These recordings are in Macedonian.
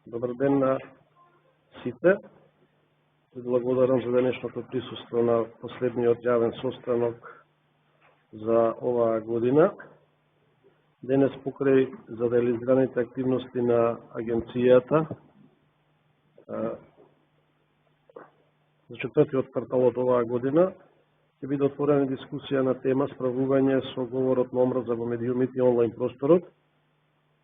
Добар ден на сите. Благодарам за денешното присуство на последниот јавен состанок за оваа година. Денес покрај за реализираните активности на агенцијата за четвртиот квартал од оваа година ќе биде отворена дискусија на тема справување со говорот на омраза во медиумите и онлайн просторот,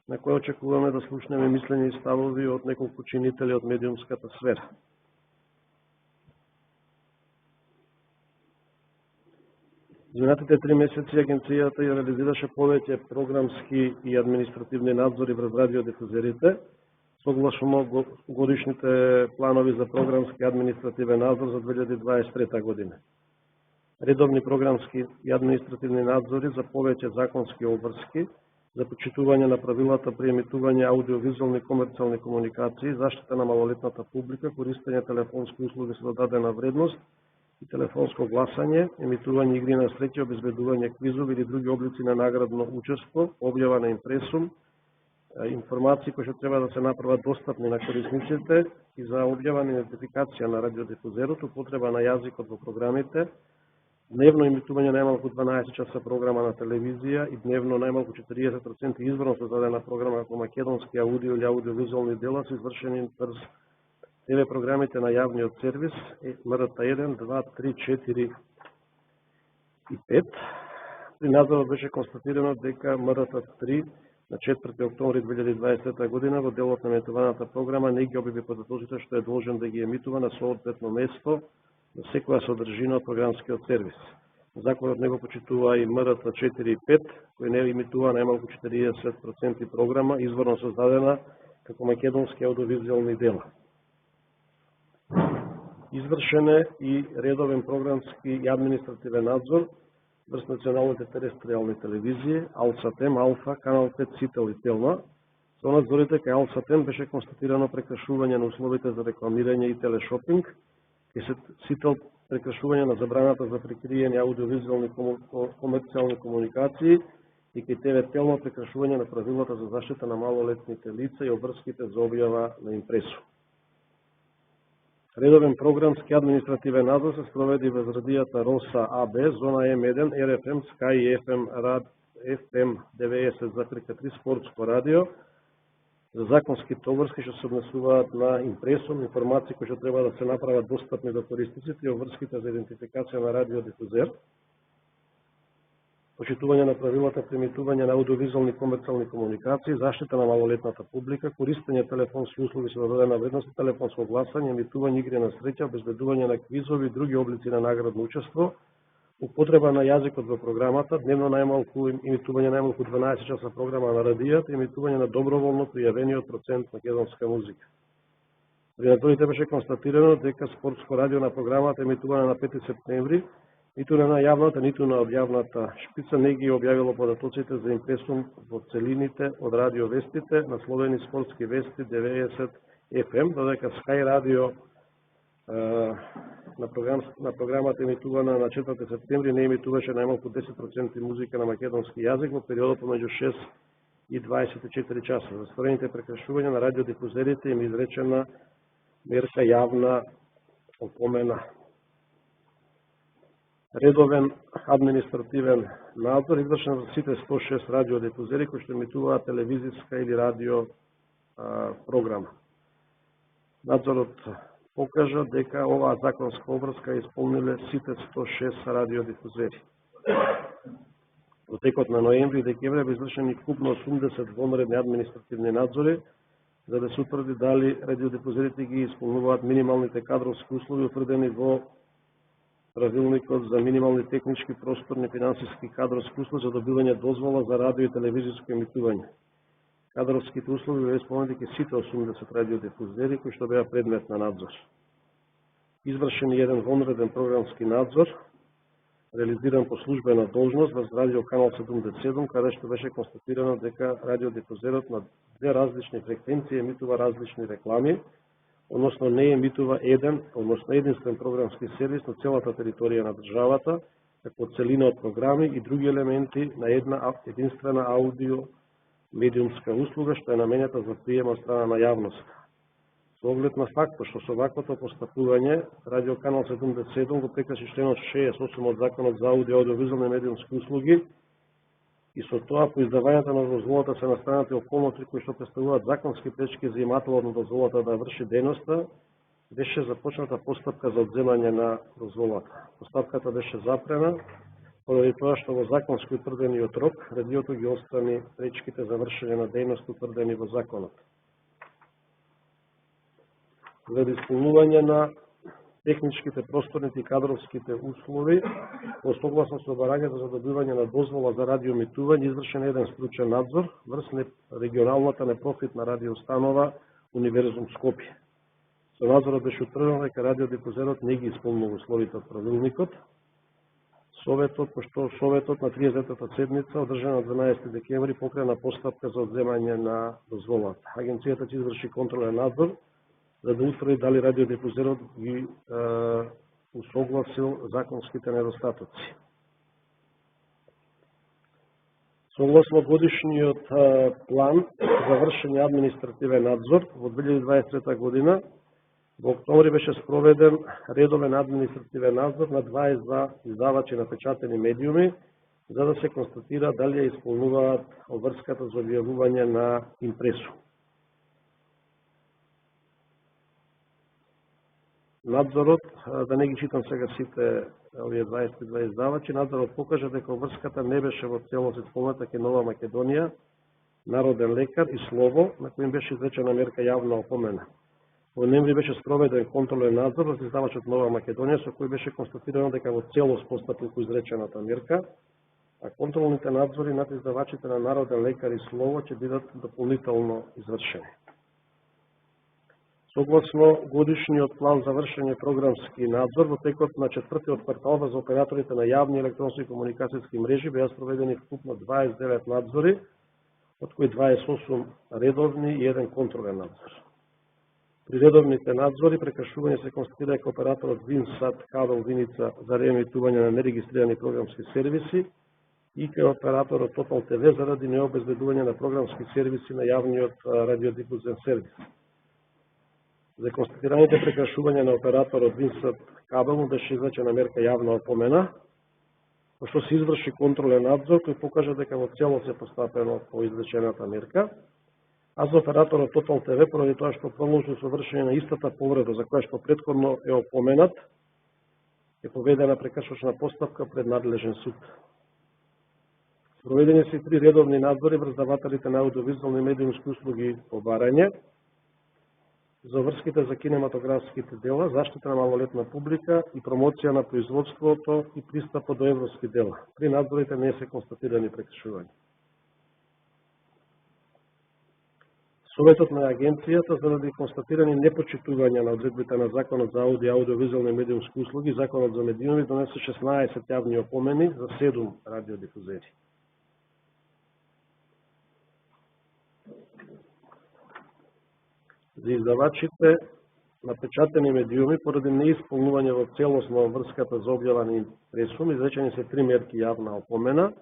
на кој очекуваме да слушнеме мислења и ставови од неколку чинители од медиумската сфера. Изминатите 3 месеци агенцијата ја реализираше повеќе програмски и административни надзори врз радиодифузерите, согласно годишните планови за програмски и административен надзор за 2023 година. Редовни програмски и административни надзори за повеќе законски обврски, за почитување на правилата при емитување аудиовизуални комерцијални комуникации, заштита на малолетната публика, користење телефонски услуги со додадена вредност и телефонско гласање, емитување игри на среќа, обезбедување квизови или други облици на наградно учество, објава на импресум, информации кои што треба да се направат достапни на корисниците и за објава на идентификација на радиодифузерот, употреба на јазикот во програмите, дневно емитување најмалку 12 часа програма на телевизија и дневно најмалку 40% изборно создадена програма како македонски аудио или аудиовизуални дела се извршени врз ТВ програмите на јавниот сервис МРТ 1, 2, 3, 4 и 5. При надзорот беше констатирано дека МРТ 3 на 4 октомври 2020 година во делот на емитуваната програма не ги објави податоците што е должен да ги емитува на соодветно место на секоја содржина од програмскиот сервис. Законот не го почитува и МРТ 4 и 5, кој не емитува најмалку 40% програма изворно создадена како македонски аудиовизуални дела. Извршен е и редовен програмски и административен надзор врз националните терестријални телевизии, Алсатем, Алфа, Канал 5, Сител и Телма. Со надзорите кај Алсатем беше констатирано прекршување на условите за рекламирање и телешопинг, и Сител прекршување на забраната за прикријање аудиовизуални комерцијални комуникации и кај ТВ Телма прекршување на правилата за заштита на малолетните лица и обврските за објава на импресу. Редовен програмски административен надзор се спроведи во радијата Роса АБ, Зона М1, РФМ, Скај и FM 90,3 спортско радио, за законските обврски што се однесуваат на импресум, информации кои што треба да се направат достапни до користниците и обврските за идентификација на радиодифузер, почитување на правилата при емитување на аудиовизуални комерцијални комуникации, заштита на малолетната публика, користење телефонски услуги со додадена вредност, телефонско гласање, емитување игри на среќа, обезбедување на квизови и други облици на наградно учество, употреба на јазикот во програмата, дневно најмалку емитување најмалку 12 часа програма на радијата, емитување на доброволно пријавениот процент македонска музика. При надзорите беше констатирано дека спортско радио на програмата емитувана на 5 септември ниту на јавната, ниту на објавната шпица не ги објавило податоците за импресум во целините од радиовестите, насловени спортски вести 90 FM, додека Скај радио на програмата емитувана на 4 септември не емитуваше најмалку 10% музика на македонски јазик во периодот помеѓу 6 и 24 часа. За створените прекршувања на радиодифузерите им изречена мерка јавна опомена. Редовен административен надзор извршен за сите 106 радиодифузери кои што емитуваат телевизиска или радио програма. Надзорот покажа дека оваа законска обврска исполниле сите 106 радиодифузери. Во текот на ноември и декември бе извршени вкупно 80 вонредни административни надзори за да се утврди дали радиодифузерите ги исполнуваат минималните кадровски услови утврдени во Правилникот за минимални технички, просторни, финансиски и кадровски услови за добивање дозвола за радио и телевизиско емитување. Кадровските услови беа исполнети кај сите 80 радиодифузери кои што беа предмет на надзор. Извршен еден вонреден програмски надзор, реализиран по службена должност во радио Канал 77, каде што беше констатирано дека радиодифузерот на две различни фреквенции емитува различни реклами, односно не емитува единствен програмски сервис на целата територија на државата, како целина од програми и други елементи на една единствена аудио медиумска услуга, што е наменета за прием од страна на јавноста. Со оглед на фактот што со ваквото постапување, Радио Канал 77 го прекрши членот 68 од Законот за аудио-аудиовизуални медиумски услуги и со тоа по издавањето на дозволата се настанати околности кои што представуваат законски пречки за имателот на дозволата да врши дејноста, беше започната постапка за одземање на дозволата. Постапката беше запрена, поради тоа што во законски утврдениот рок, радиото ги отстрани пречките за вршење на дејност утврдени во законот. За исполнување на техничките, просторните и кадровските услови, во согласно со барањето за добивање на дозвола за радиоемитување, извршен еден стручен надзор врз регионалната непрофитна радиоустанова Универзум Скопје. Со надзорот беше утврдено дека радиодифузерот не ги исполнува условите од правилникот. Пошто Советот на 30-та седница, одржана на 12 декември, покрена постапка за одземање на дозволата. Агенцијата ќе изврши контролен надзор за да утврди дали радиодифузерот ги усогласил законските недостатоци. Согласно годишниот план за вршење административен надзор во 2023 година, во октомври беше спроведен редовен административен надзор на 22 издавачи на печатени медиуми, за да се констатира дали ја исполнуваат обврската за објавување на импресу. Надзорот, да не ги читам сега сите овие 22 издавачи, надзорот покажа дека обврската не беше во целост исполнета ке Нова Македонија, Народен лекар и Слово, на кој им беше изречена мерка јавна опомена. Во ноември беше спроведен контролен надзор за издавачот Нова Македонија, со кој беше констатирано дека во целост постапил по изречената мерка, а контролните надзори над издавачите на Народен лекар и Слово ќе бидат дополнително извршени. Согласно годишниот план за вршење програмски надзор, во текот на четвртиот квартал за операторите на јавни електронски комуникацијски мрежи беа спроведени вкупно 29 надзори, од кои 28 редовни и 1 контролен надзор. При редовните надзори прекршување се констатира дека операторот Винсат Кабел Виница за реемитување на нерегистрирани програмски сервиси и кај операторот Тотал ТВ заради необезбедување на програмски сервиси на јавниот радиодифузен сервис. За констатираните прекршувања на операторот Винсат Кабел му беше изречена мерка јавна опомена, пошто се изврши контролен надзор кој покажа дека во целост се постапено по изречената мерка, а за операторот Тотал ТВ поради тоа што продолжи со вршење на истата повреда за која што претходно е опоменат, е поведена прекршочна постапка пред надлежен суд. Проведени се 3 редовни надзори врз давателите на аудиовизуални медиумски услуги по барање, за врските за кинематографските дела, заштита на малолетна публика и промоција на производството и пристапот до европски дела. При надзорите не се констатирани прекршувања. Советот на агенцијата заради констатирани непочитувања на одредбите на Законот за аудио и аудиовизуални медиумски услуги, Законот за медиуми донесе 16 јавни опомени за 7 радиодифузери. За издавачите на печатени медиуми поради неисполнување во целост на врската за објава на импресум, изречени се 3 мерки јавна опомена,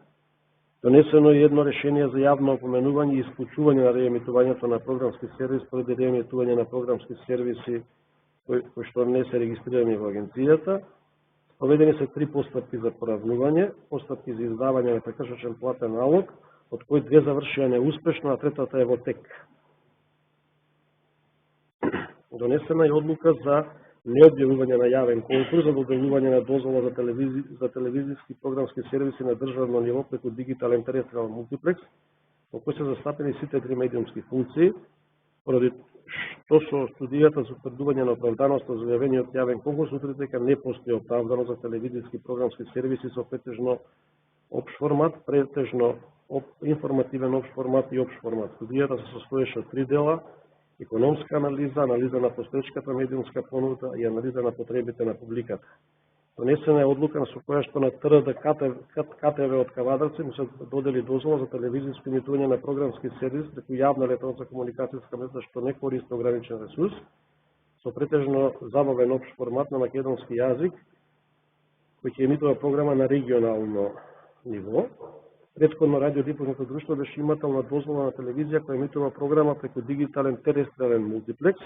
донесено е едно решение за јавно опоменување и исклучување на реемитувањето на програмски сервис поради реемитување на програмски сервиси кои што не се регистрирани во агенцијата. Проведени се 3 постапки за поравнување, постапки за издавање на прекршочен платен налог, од кои 2 завршија неуспешно, а третата е во тек. Донесена е одлука за необјавување на јавен конкурс за доделување на дозвола за телевизиски програмски сервиси на државно ниво преку дигитален тереstrial мултиплекс, во кој се застапени сите 3 медиумски функции, поради што со студијата за утврдување на оправданоста за објавениот јавен конкурс утврди дека не постои оправданост за телевизиски програмски сервиси со претежно општ формат, претежно информативен општ формат и општ формат. Студијата се состоеше од 3 дела: економска анализа, анализа на постоечката медиумска понуда и анализа на потребите на публиката. Донесена е одлука со која што на ТРД КТВ од Кавадарци му се додели дозвола за телевизиско емитување на програмски сервис преку јавна електронска комуникацијска мрежа што не користи ограничен ресурс, со претежно забавен општ формат на македонски јазик, кој ќе емитува програма на регионално ниво. Претходно радиодифузното друштво беше имател на дозвола на телевизија која емитува програма преку дигитален терестриален мултиплекс,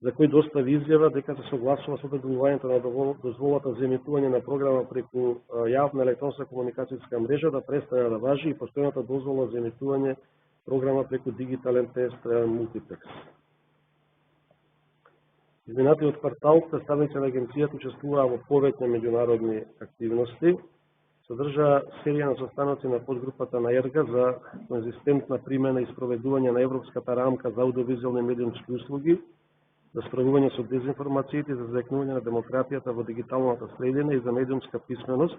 за кој достави изјава дека се согласува со доделувањето на дозволата за емитување на програма преку јавна електронска комуникацијска мрежа да престане да важи и постојната дозвола за емитување програма преку дигитален терестриален мултиплекс. Изминатиот квартал представници на агенцијата учествуваа во повеќе меѓународни активности. Содржа серија на состаноци на подгрупата на ЕРГА за конзистентна примена и спроведување на Европската рамка за аудиовизуелни медиумски услуги, за справување со дезинформациите и за зајакнување на демократијата во дигиталната средина и за медиумска писменост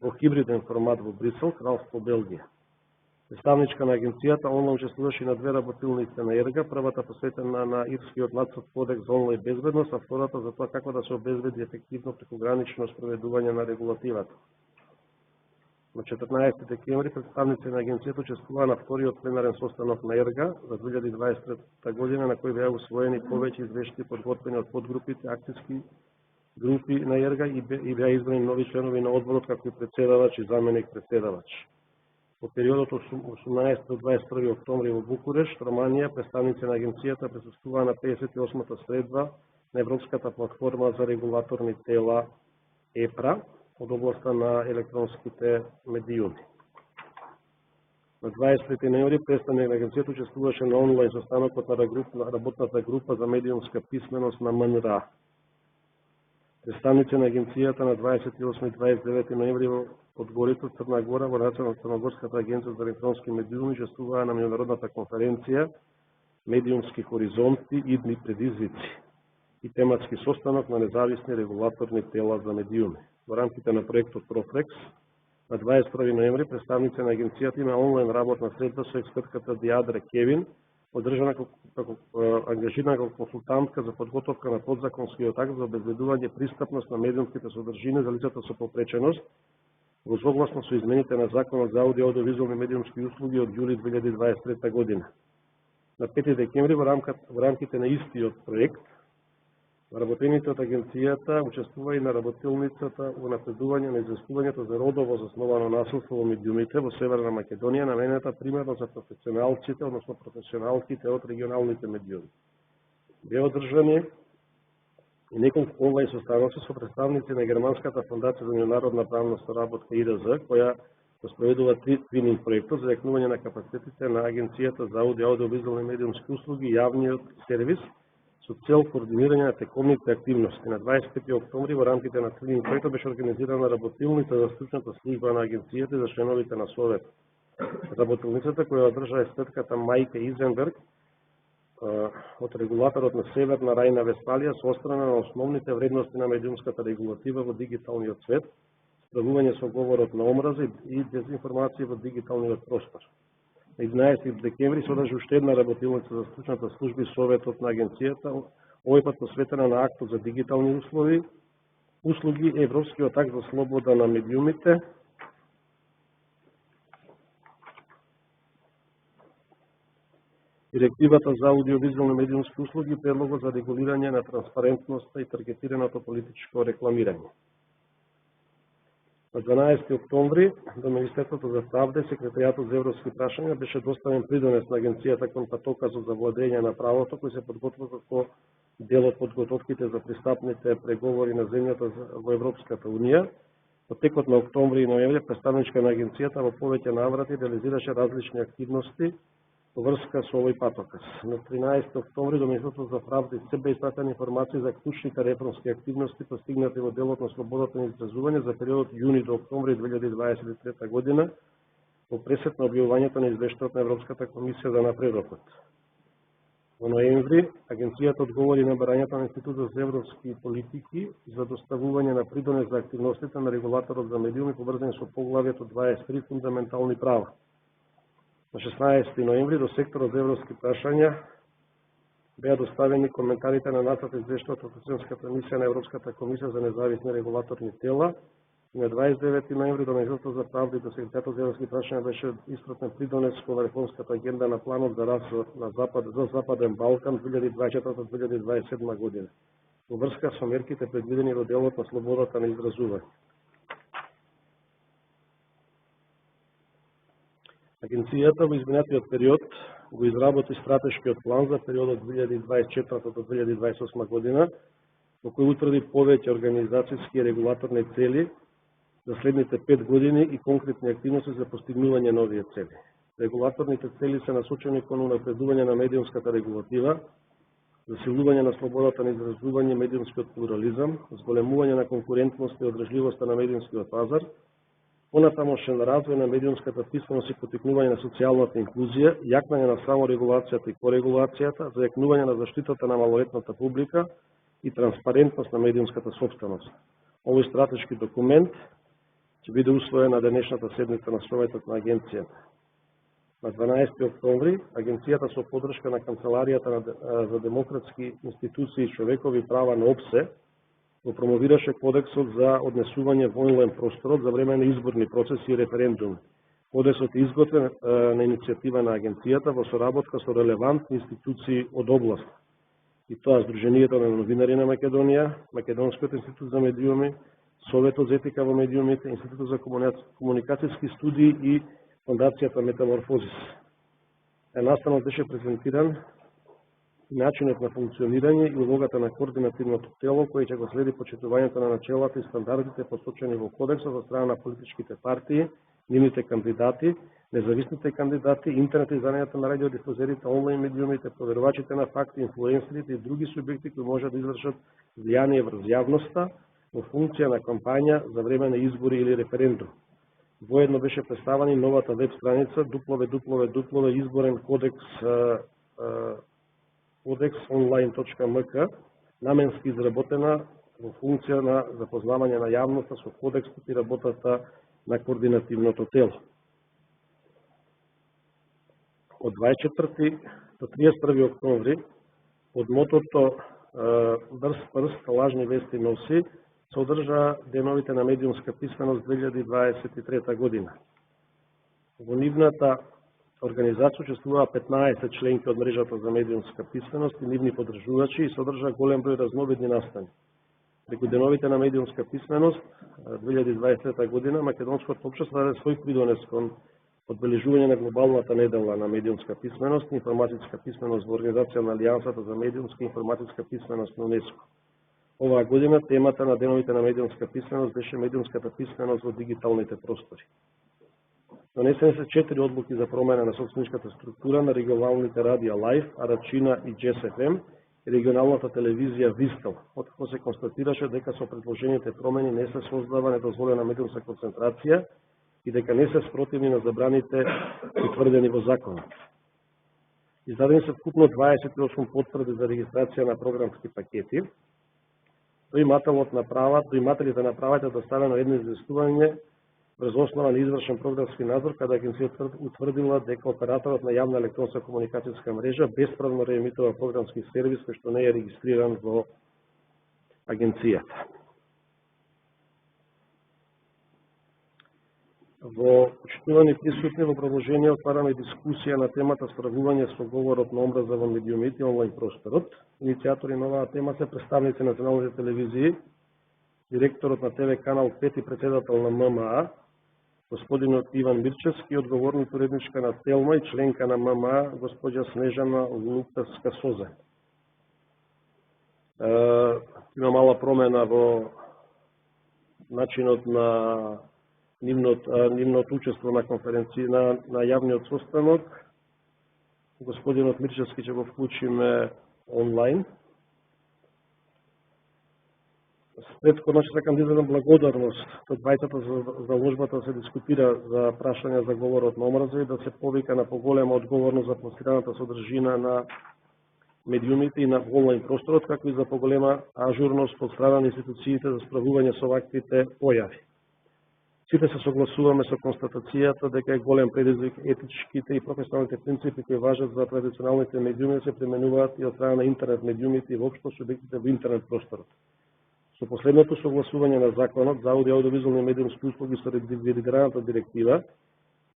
во хибриден формат во Брисел, Кралство Белгија. Представничка на агенцијата онлайн учествуваше на две работилници на ЕРГА, првата посветена на ирскиот нацрт кодекс за онлайн безбедност, а втората за тоа како да се обезбеди ефективно прекогранично спроведување на регулативата. На 14 декември представници на агенцијата учествуваа на вториот пленарен состанок на ЕРГА за 2023 година, на кој беа усвоени повеќе извештаи подготвени од подгрупите, акцијски групи на ЕРГА и беа избрани нови членови на одборот како и председавач и заменик председавач. Во периодот од 18 до 21 октомври во Букурешт, Романија, представници на агенцијата присуствуваа на 58-та средба на Европската платформа за регулаторни тела ЕПРА од областа на електронските медиуми. На 23 ноември представник на агенцијата учествуваше на онлайн состанокот на работната група за медиумска писменост на МНРА. Представници на агенцијата на 28 и 29 ноември во Подгорицу, Црна Гора, во Националната Црногорската агенција за електронски медиуми учествуваа на меѓународната конференција Медиумски хоризонти, идни предизвици и тематски состанок на независни регулаторни тела за медиуми. Во рамките на проектот Профлекс, на 21 ноември представници на агенцијата има онлайн работна средба со експертката Диадра Кевин, одржана како ангажирана како консултантка за подготовка на подзаконскиот акт за обезбедување пристапност на медиумските содржини за лицата со попреченост, во согласно со измените на Законот за аудиовизуелни медиумски услуги од јули 2023 година. На 5 декември во рамките на истиот проект, вработените од агенцијата учествува и на работилницата во напредување на известувањето за родово засновано насилство во медиумите во Северна Македонија, наменета примерно за професионалците, односно професионалките од регионалните медиуми. Беа одржани и неколку онлайн состаноци со представници на Германската фондација за меѓународна правна соработка ИРЗ, која го спроведува твининг проектот за јакнување на капацитетите на агенцијата за аудиовизуелни медиумски услуги и јавниот сервис, со цел координирање на текомните активности. На 25 октомври во рамките на твининг проектот беше организирана работилница за стручната служба на агенцијата и за членовите на Совет. Работилницата која одржа експертката Мајка Изенберг од регулаторот на Северна Рајна Вестфалија со острана на основните вредности на медиумската регулатива во дигиталниот свет, справување со говорот на омраза и дезинформација во дигиталниот простор. На 11 декември се одржа уште една работилница за стручната служба и Советот на агенцијата, овој пат посветена на актот за дигитални услуги, Европскиот акт за слобода на медиумите, Директивата за аудиовизуелни медиумски услуги и предлогот за регулирање на транспарентноста и таргетираното политичко рекламирање. На 12 октомври до Министерството за правда и Секретаријатот за европски прашања беше доставен придонес на агенцијата кон патоказот за владење на правото, кој се подготвува како дел од подготовките за пристапните преговори на земјата во Европската унија. Во текот на октомври и ноември представничка на агенцијата во повеќе наврати реализираше различни активности во врска со овој патоказ. На 13 октомври до Министерството за правда и СБ испратени информации за клучните реформски активности постигнати во делот на слободата на изразување за периодот јуни до октомври 2023 година во пресет на објавувањето на извештајот на Европската комисија за напредокот. Во ноември агенцијата одговори на барањата на Институтот за европски политики за доставување на придонес за активностите на регулаторот за медиуми поврзани со поглавјето 23 фундаментални права. На 16 ноември до секторот за европски прашања беа доставени коментарите на нацрт извештајот од Оценската мисија на Европската комисија за независни регулаторни тела На 29 ноември до Министерството за правда и до Секретаријатот за европски прашања беше испратен придонес кон реформската агенда на планот за развој на Западен Балкан 2024-2027 година, во врска со мерките предвидени во делот на слободата на изразување. Агенцијата во изминатиот период го изработи стратешкиот план за периодот 2024 до 2028 година, во кој утврди повеќе организацијски и регулаторни цели за следните 5 години и конкретни активности за постигнување на овие цели. Регулаторните цели се насочени кон унапредување на медиумската регулатива, засилување на слободата на изразување, медиумскиот плурализам, зголемување на конкурентност и одржливоста на медиумскиот пазар, понатамошен развој на медиумската писменост и поттикнување на социјалната инклузија, јакнање на саморегулацијата и корегулацијата, зајакнување на заштитата на малолетната публика и транспарентност на медиумската сопственост. Овој стратешки документ ќе биде усвоен на денешната седница на Советот на Агенцијата. На 12 октомври, Агенцијата со поддршка на Канцеларијата за демократски институции и човекови права на ОПСЕ го промовираше Кодексот за однесување во онлайн просторот за време на изборни процеси и референдуми. Кодексот е изготвен на иницијатива на Агенцијата во соработка со релевантни институции од област, и тоа Сдруженијето на новинари на Македонија, Македонскиот институт за медиуми, Советот за етика во медиумите, Институтот за комуникацијски студии и Фондацијата Метаморфозис. Настанот беше презентиран начинот на функционирање и улогата на координативното тело, кој ќе го следи почитувањето на начелата и стандардите посочени во Кодексот од страна на политичките партии, нивните кандидати, независните кандидати, интернет изданијата на радиодифузерите, онлайн медиумите, проверувачите на факти, инфлуенсерите и други субјекти кои можат да извршат влијание врз јавноста во функција на кампања за време на избори или референдум. Воедно беше представена и новата веб страница www.kodexonline.mk, наменски изработена во функција на запознавање на јавноста со кодексот и работата на координативното тело. Од 24 до 31 октомври под мотото Брз прст, лажни вести носи се одржа деновите на медиумска писменост 2023 година. Во нивната организација учествуваа 15 членки од мрежата за медиумска писменост и нивни поддржувачи и содржа голем број разновидни настани. Преку деновите на медиумска писменост 2023 година македонското општество даде свој придонес кон одбележување на глобалната недела на медиумска писменост и информатичка писменост во организација на Алијансата за медиумска и информатичка писменост на УНЕСКО. Оваа година темата на деновите на медиумска писменост беше медиумската писменост во дигиталните простори. Донесени се 4 одлуки за промена на собственичката структура на регионалните радија Лайф, Арачина и JSFM и регионалната телевизија Вистел, откако се констатираше дека со предложените промени не се создава недозволена медиумска концентрација и дека не се спротивни на забраните утврдени во законот. Издадени се вкупно 28 потврди за регистрација на програмски пакети. Доимателите на правата доставено едно известување врз основа на извршен програмски надзор, каде агенцијата утврдила дека операторот на јавна електронска комуникацијска мрежа бесправно реемитува програмски сервис кој што не е регистриран во агенцијата. Во почитувани присутни во продолжение отвараме дискусија на темата справување со говорот на омраза во медиумите и онлайн просторот. Иницијатори на оваа тема се представници на националните телевизии, директорот на ТВ канал 5 и председател на ММА, господинот Иван Мирчевски, одговорник уредничка на Телма и членка на ММА, госпоđа Снежана Лукавска-Созе. Има мала промена во начинот на нивното учество на конференција на јавниот состанок. Господинот Мирчевски ќе го вклучиме онлайн. Предходно ќе се кандидатам благодарност од двајцата за заложбата се дискутира за прашања за говорот на омраза и да се повика на поголема одговорност за пласираната содржина на медиумите и на онлайн просторот, како и за поголема ажурност од страна на институциите за справување со ваквите појави. Сите се согласуваме со констатацијата дека е голем предизвик етичките и професионалните принципи кои важат за традиционалните медиуми да се применуваат и од страна на интернет медиумите и воопшто субјектите во интернет просторот. Со последното согласување на законот за аудиовизуални медиумски услуги со ревидираната директива,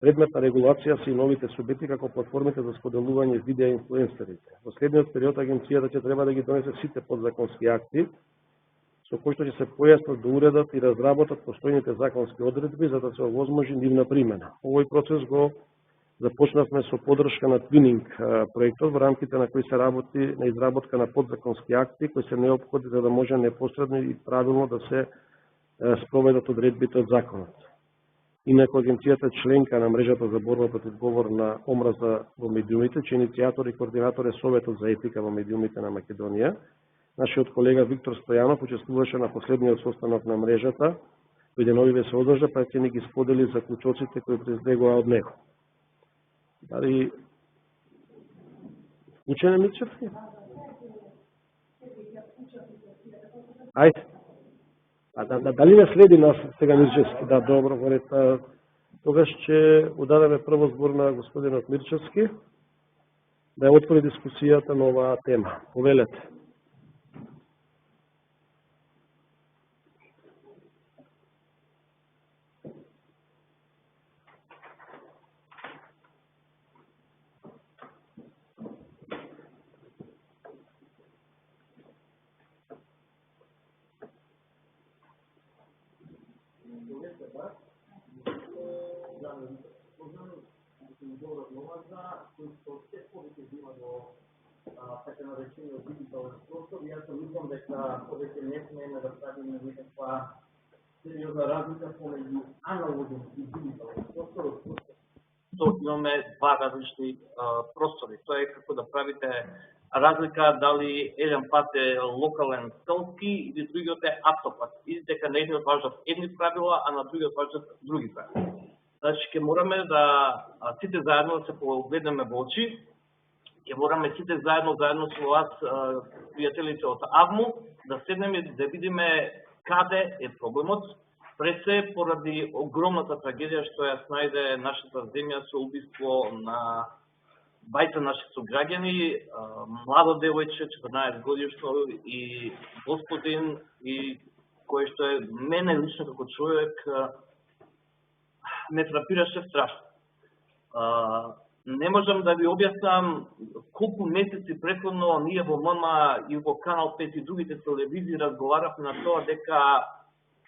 предмет на регулација се и новите субјекти како платформите за споделување видеа инфлуенсерите. Во следниот период агенцијата ќе треба да ги донесе сите подзаконски акти со кои што ќе се појаснат, да уредат и разработат постојните законски одредби за да се овозможи нивна примена. Овој процес го започнавме со подршка на Twinning проектот, во рамките на кој се работи на изработка на подзаконски акти кои се неопходни за да може непосредно и правилно да се спроведат одредбите од законот. Инаку агенцијата е членка на мрежата за борба против говор на омраза во медиумите, чиј иницијатор и координатор е Советот за етика во медиумите на Македонија. Нашиот колега Виктор Стојанов учествуваше на последниот состанок на мрежата, кој деновиве се одржа, па ќе ни ги сподели заклучоците кои произлегува од него. Дали учене Мирчевски? Ајде. Дали не следи нас сега Мирчевски? Да, добро, во ред. Тогаш ќе удадеме прво збор на господинот Мирчевски да ја отвори дискусијата на оваа тема. Повелете. Така наречениот дигитален простор. Јас мислам дека повеќе не смееме да правиме никаква сериозна разлика помеѓу аналоген и дигитален простор, што имаме два различни простори. Тоа е како да правите разлика дали еден пат е локален селски или другиот е автопат. И дека на едниот важат едни правила, а на другиот важат други правила. Значи, ќе мораме да сите заедно да се погледнеме во очи, ќе мораме сите заедно со вас, пријателите од АВМУ, да седнеме и да видиме каде е проблемот, пред се поради огромната трагедија што ја снајде нашата земја со убиство на бајта наши сограѓани, младо девојче, 14 годишно и господин, и кој што е мене лично како човек ме фрапираше страшно. Не можам да ви објаснам колку месеци претходно ние во ММ и во Канал 5 и другите телевизии разговаравме на тоа дека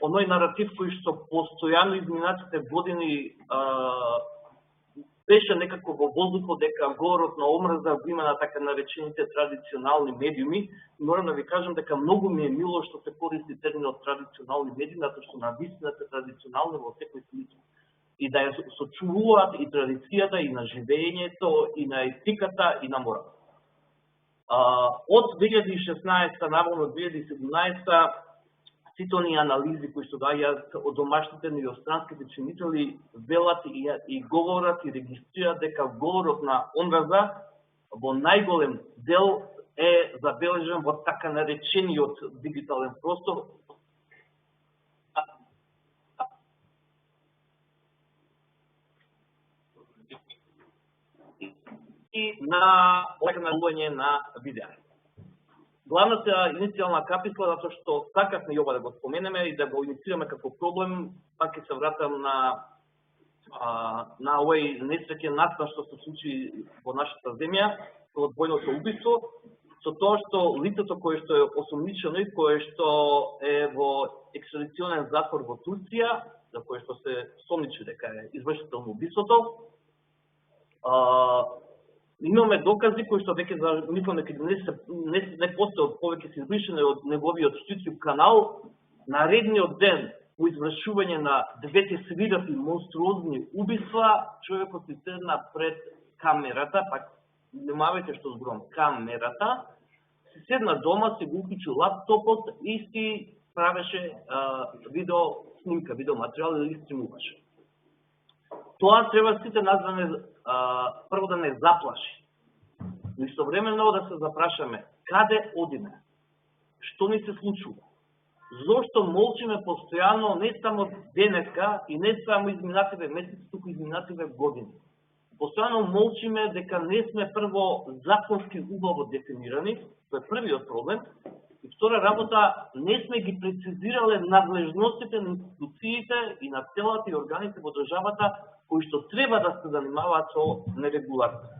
оној наратив кој што постојано изминатите години беше некако во воздухот, дека говорот на омраза има на така наречените традиционални медиуми. Морам да ви кажам дека многу ми е мило што се користи терминот традиционални медиуми, затоа што навистина се традиционални во секој смисла. И да ја сочувуваат и традицијата, и на живењето, и на етиката, и на моралот. Од 2016 наваму 2017 сите оние анализи кои што даѓаат од домашните и странските чинители велат и говорат и регистрираат дека говорот на омраза во најголем дел е забележен во така наречениот дигитален простор, и на лагање на видеа. Главната иницијална каписла, затоа што сакавме и ова да го споменеме и да го инициираме како проблем, пак ќе се вратам на овој несреќен настан што се случи во нашата земја, со одвојното убиство, со тоа што лицето кое што е осомничено и кое што е во екстрадиционен затвор во Турција, за кое што се сомничи дека е извршител на убиството, имаме докази кои што веќе мислам дека не постојат, повеќе се извршени од неговиот YouTube канал. Наредниот ден по извршување на двете свирапи монструозни убиства, човекот се седна пред камерата, пак внимавајте што зборам, камерата, се седна дома, се го уклучи лаптопот и си правеше видео снимка, видео материјал или стримуваше. Тоа треба сите нас да не, прво да не заплаши. Но истовремено да се запрашаме каде одиме, што ни се случува, зошто молчиме постојано не само денеска и не само изминативе месеци, туку изминативе години. Постојано молчиме дека не сме прво законски убаво дефинирани, тоа е првиот проблем, И втора работа, не сме ги прецизирале надлежностите на институциите и на целата и органите во државата кои што треба да се занимаваат со нерегуларност.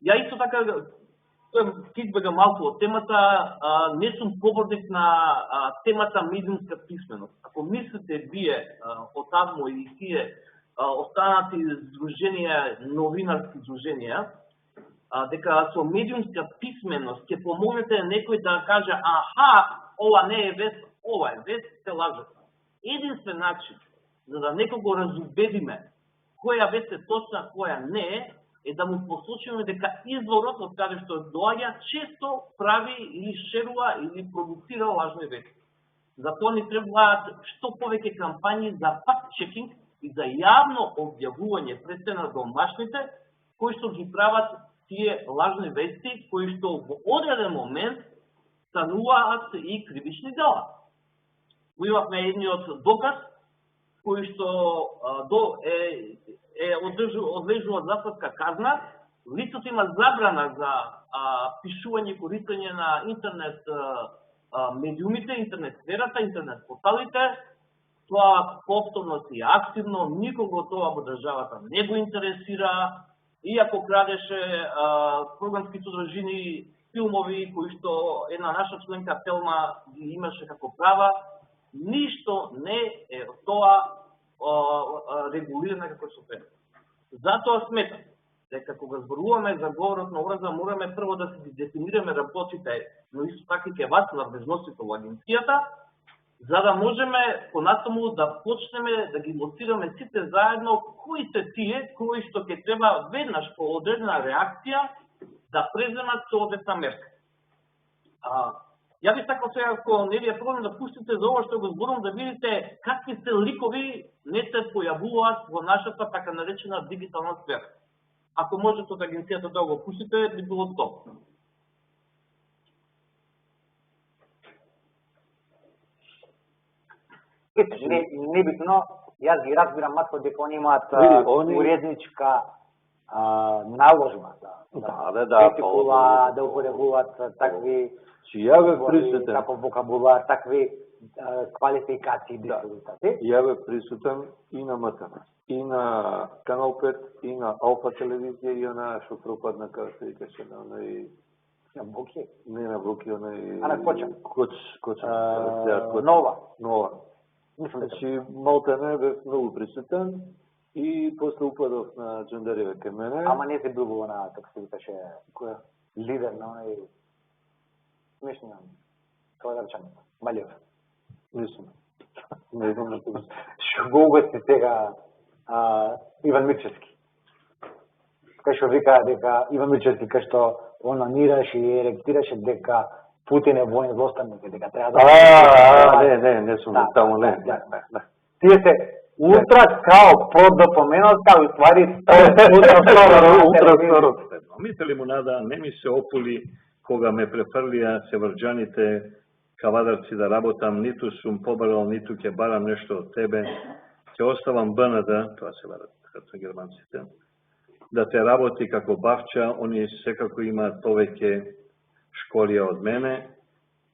Ја исто така, ќе избегам малку од темата, не сум поборник на темата медиумска писменост. Ако мислите вие од АВМО и тие останати здруженија, новинарски здруженија, дека со медиумска писменост ќе помогнете некој да каже аха, ова не е вест, ова е вест, се лажат. Единствен начин за да некого разубедиме која вест е точна, која не е да му посочиме дека изворот од каде што доаѓа често прави или шерува или продуцира лажни вести. Затоа ни требаат што повеќе кампањи за факт-чекинг и за јавно објавување пред се на домашните кои што ги прават тие лажни вести кои што во одреден момент стануваат и кривични дела. Имавме едниот доказ кои што одлежува затворска казна, лицето има забрана за пишување и користење на интернет медиумите, интернет сферата, интернет порталите. Тоа повторно си активно, никого тоа во државата не го интересира. Иако крадеше програмски содржини, филмови кои што една наша членка Телма ги имаше како права, ништо не е тоа регулирано како што треба. Затоа сметам дека кога зборуваме за говорот на омраза, мораме прво да се дефинираме работите, но исто така и ке вас надležностите во агенцијата, за да можеме понатаму да почнеме да ги лоцираме сите заедно кои се тие кои што ќе треба веднаш по одредена реакција да преземат соодветна мерка. Ја би сакал сега, ако не ви е проблем, да пуштите за ова што го зборувам, да видите какви се ликови не се појавуваат во нашата така наречена дигитална сфера. Ако можете од агенцијата да го пуштите, би било добро. Небитно, јас ги разбирам матко дека они имаат уредничка наложба да употребуваат такви како вокабулар, такви квалификации. Ја бе присутен и на МТН, и на Канал 5, и на Алфа телевизија, и на што пропадна, како се викаше, на оној... На Буки? Не на Буки, оној... А на Коча? Коча. Нова. Значи, Малтене бев многу присутен и после упадов на Джандариве кај мене. Ама не се бил во на, како се викаше, која? Лидер на оној... Смешно, тоа да речам, Малиев. Мислам. Не знам на тоа. Шо го угости сега Иван Мирчевски. Кај што вика дека Иван Мирчевски кај што онанираше и еректираше дека Путин е воен злоставник, дека треба да... Не сум таму, не. Тие се ултра скао прод да поменат, као и ствари ултра скоро. Мите лимунада не ми се опули кога ме префрлија севрџаните кавадарци да работам, ниту сум побарал, ниту ќе барам нешто од тебе. Ќе оставам БНД, тоа се барат како германците, да те работи како бавча, они секако имаат повеќе школија од мене.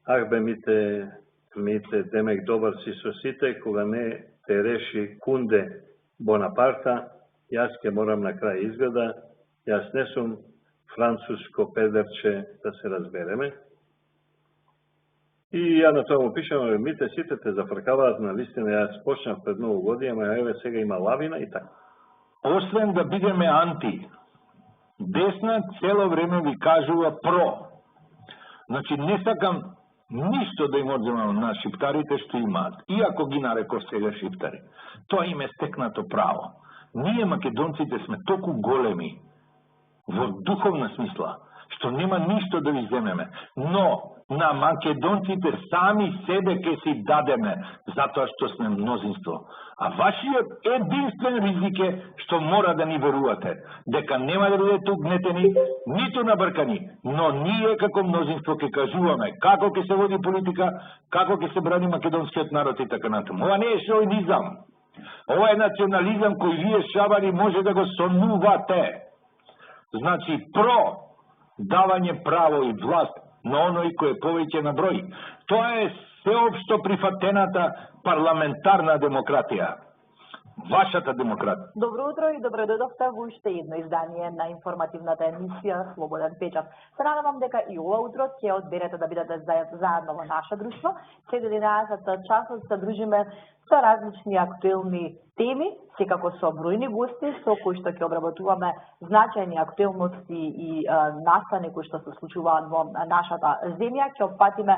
Ах бе мите демек добар си со сите, кога не те реши Кунде Бонапарта, јас ќе морам на крај изгледа, јас не сум француско педерче, да се разбереме. И ја на тоа му пишам, мите сите те зафркаваат на листина, јас почнав пред многу години, ама еве сега има лавина и така. Освен да бидеме анти, десна цело време ви кажува про. Значи не сакам ништо да им одземам на шиптарите што имаат, иако ги нареков сега шиптари. Тоа им е стекнато право. Ние македонците сме толку големи во духовна смисла, што нема ништо да ви земеме, но на македонците сами себе ќе си дадеме, затоа што сме мнозинство. А вашиот единствен ризик е што мора да ни верувате, дека нема да бидете угнетени, ниту набркани, но ние како мнозинство ќе кажуваме како ќе се води политика, како ќе се брани македонскиот народ и така натаму. Ова не е шовинизам. Ова е национализам кој вие шабари може да го сонувате. Значи, про давање право и власт на оној кој е повеќе на број. Тоа е сеопшто прифатената парламентарна демократија. Вашата демократија. Добро утро и добро дојдовте во уште едно издание на информативната емисија Слободен печат. Се надевам дека и ова утро ќе одберете да бидете заедно во наше друштво. Следи 11 часот се дружиме со различни актуелни теми, секако со бројни гости, со кои што ќе обработуваме значајни актуелности и настани кои што се случуваат во нашата земја. Ќе опфатиме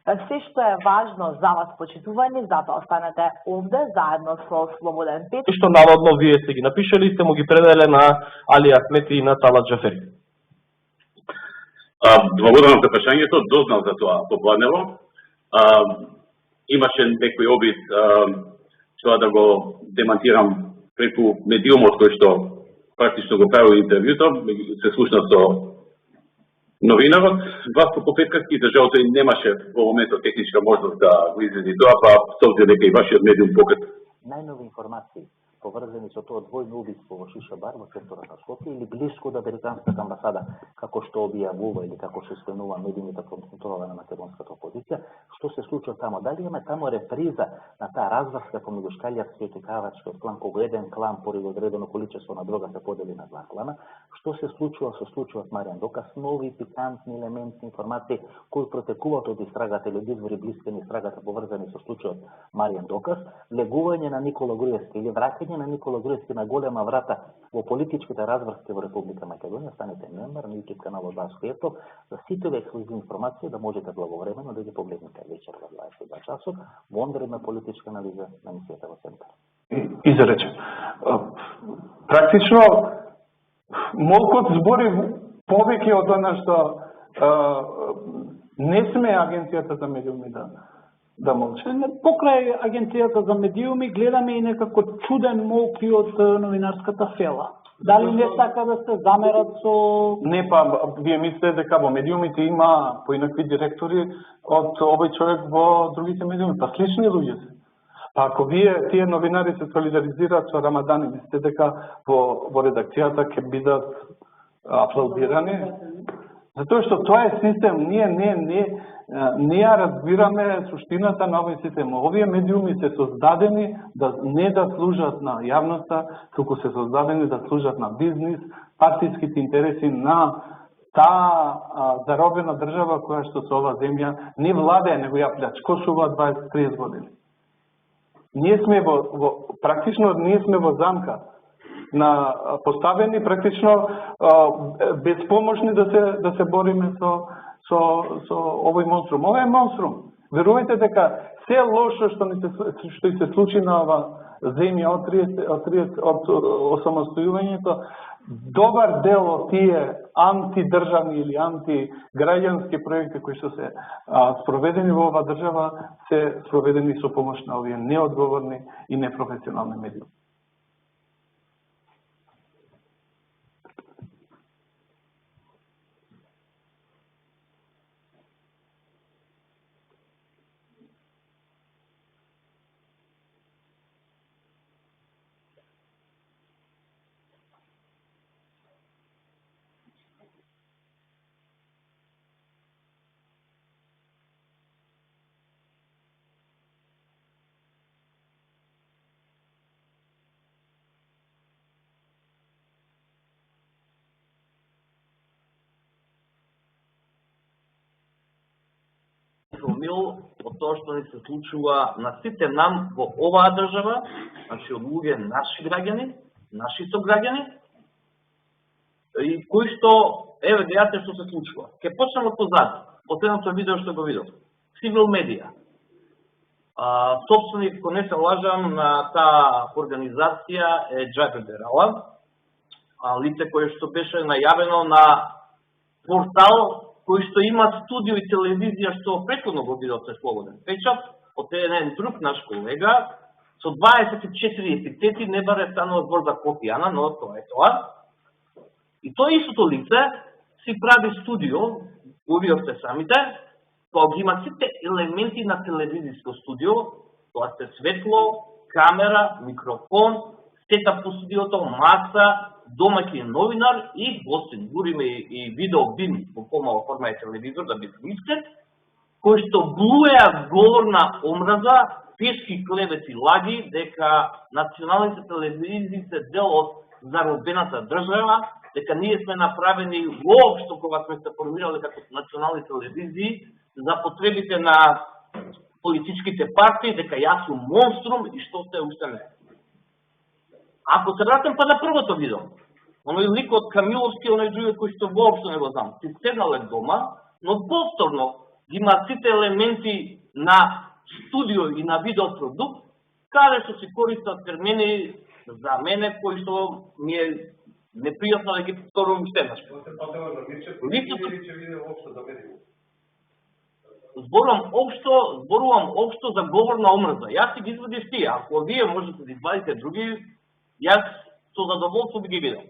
се што е важно за вас, почитувани, затоа останете овде заедно со Слободен печат. Што наводно вие сте ги напишали и сте му ги пределе на Али Ахмети и на Талат Джафери. Благодарам за прашањето, дознав за тоа попладнево. Имаше некој обид тоа да го демантирам преку медиумот кој што практично го правил интервјуто, се слушна со новинарот, Васко Попеткарски, за жал тој немаше во моментот техничка можност да го изрази тоа, па со обзир дека и вашиот медиум покрет. Најнови информации поврзани со тоа двојно убиство во Шиша бар во центарот на Скопје или блиско до Американската амбасада, како што објавува или како што спленува медиумите под контрола на македонската опозиција, што се случува тамо? Дали има тамо реприза на таа разврска помеѓу шкалјарскиот и кавачкиот клан, кога еден клан поради одредено количество на дрога се подели на два клана? Што се случува со случајот Маријан Доказ? Нови пикантни елементи, информации кои протекуваат од истрагата или од извори блиски на истрагата поврзани со случајот Маријан Доказ, легување на Никола Груевски или враќање на Никола Груевски на голема врата во политичките разврски во Република Македонија. Станете мембар на YouTube каналот Баско Епов за сите ексклузивни информации да можете благовремено да ги погледнете вечер во 22 часот во ондредна политичка анализа на емисијата во Центар. Изрече. Практично молкот збори повеќе од она што не сме агенцијата за медиуми да молчи. Покрај агенцијата за медиуми гледаме и некако чуден молк и од новинарската фела. Дали не сака да се замерат со... Не, па, вие мислите дека во медиумите има поинакви директори од овој човек во другите медиуми, па слични луѓе се. Па ако вие, тие новинари се солидаризираат со Рамадани, мислите дека во редакцијата ќе бидат аплаудирани? Затоа што тоа е систем, ние ја разбираме суштината на овој систем. Овие медиуми се создадени не да служат на јавноста, туку се создадени да служат на бизнис, партиските интереси на таа заробена држава која што со ова земја не владее, него ја плячкосува 20-30 години. Ние сме практично ние сме во замка на поставени практично безпомошни да се бориме со овој монструм. Ова е монструм. Верувајте дека се лошо што се случи на ова земја од осамостојувањето, добар дел од тие антидржавни или антиграѓански проекти кои што се спроведени во оваа држава се спроведени со помош на овие неодговорни и непрофесионални медиуми. Мил од тоа што ни се случува на сите нам во оваа држава, значи од луѓе наши граѓани, наши сограѓани, и кои што, еве гледате што се случува. Ке почнем од позади, последното видео што го видов. Civil Media. Собственик, ако не се лажам, на таа организација е Џабер Дерала, лице кое што беше најавено на портал кои што има студио и телевизија што претходно го видовте Слободен печат, од еден друг наш колега, со 24 епитети, не баре станува збор за Копијана, но тоа е тоа. И тоа истото лице си прави студио, го видовте самите, тоа ги има сите елементи на телевизиско студио, тоа се светло, камера, микрофон, сета по студиото, маса, домаќин новинар и гостин, дуриме и видео бим во помала форма е телевизор да би искрен, кои што блуеа говор на омраза, тешки клевети, лаги, дека националните телевизии се дел од заробената држава, дека ние сме направени воопшто кога сме се формирали како национални телевизии за потребите на политичките партии, дека јас сум монструм и што се уште не. Ако се вратам па на првото видео, оној лик од Камиловски, оној другиот кој што воопшто не го знам, си седнале дома, но повторно ги има сите елементи на студио и на видеопродукт, каде што се користат термини за мене, кои што ми е непријатно да ги повторувам уште еднаш. Зборувам општо за говор на омрза. Јас си ги извадив тие, ако вие можете да извадите други, јас со задоволство би ги видел.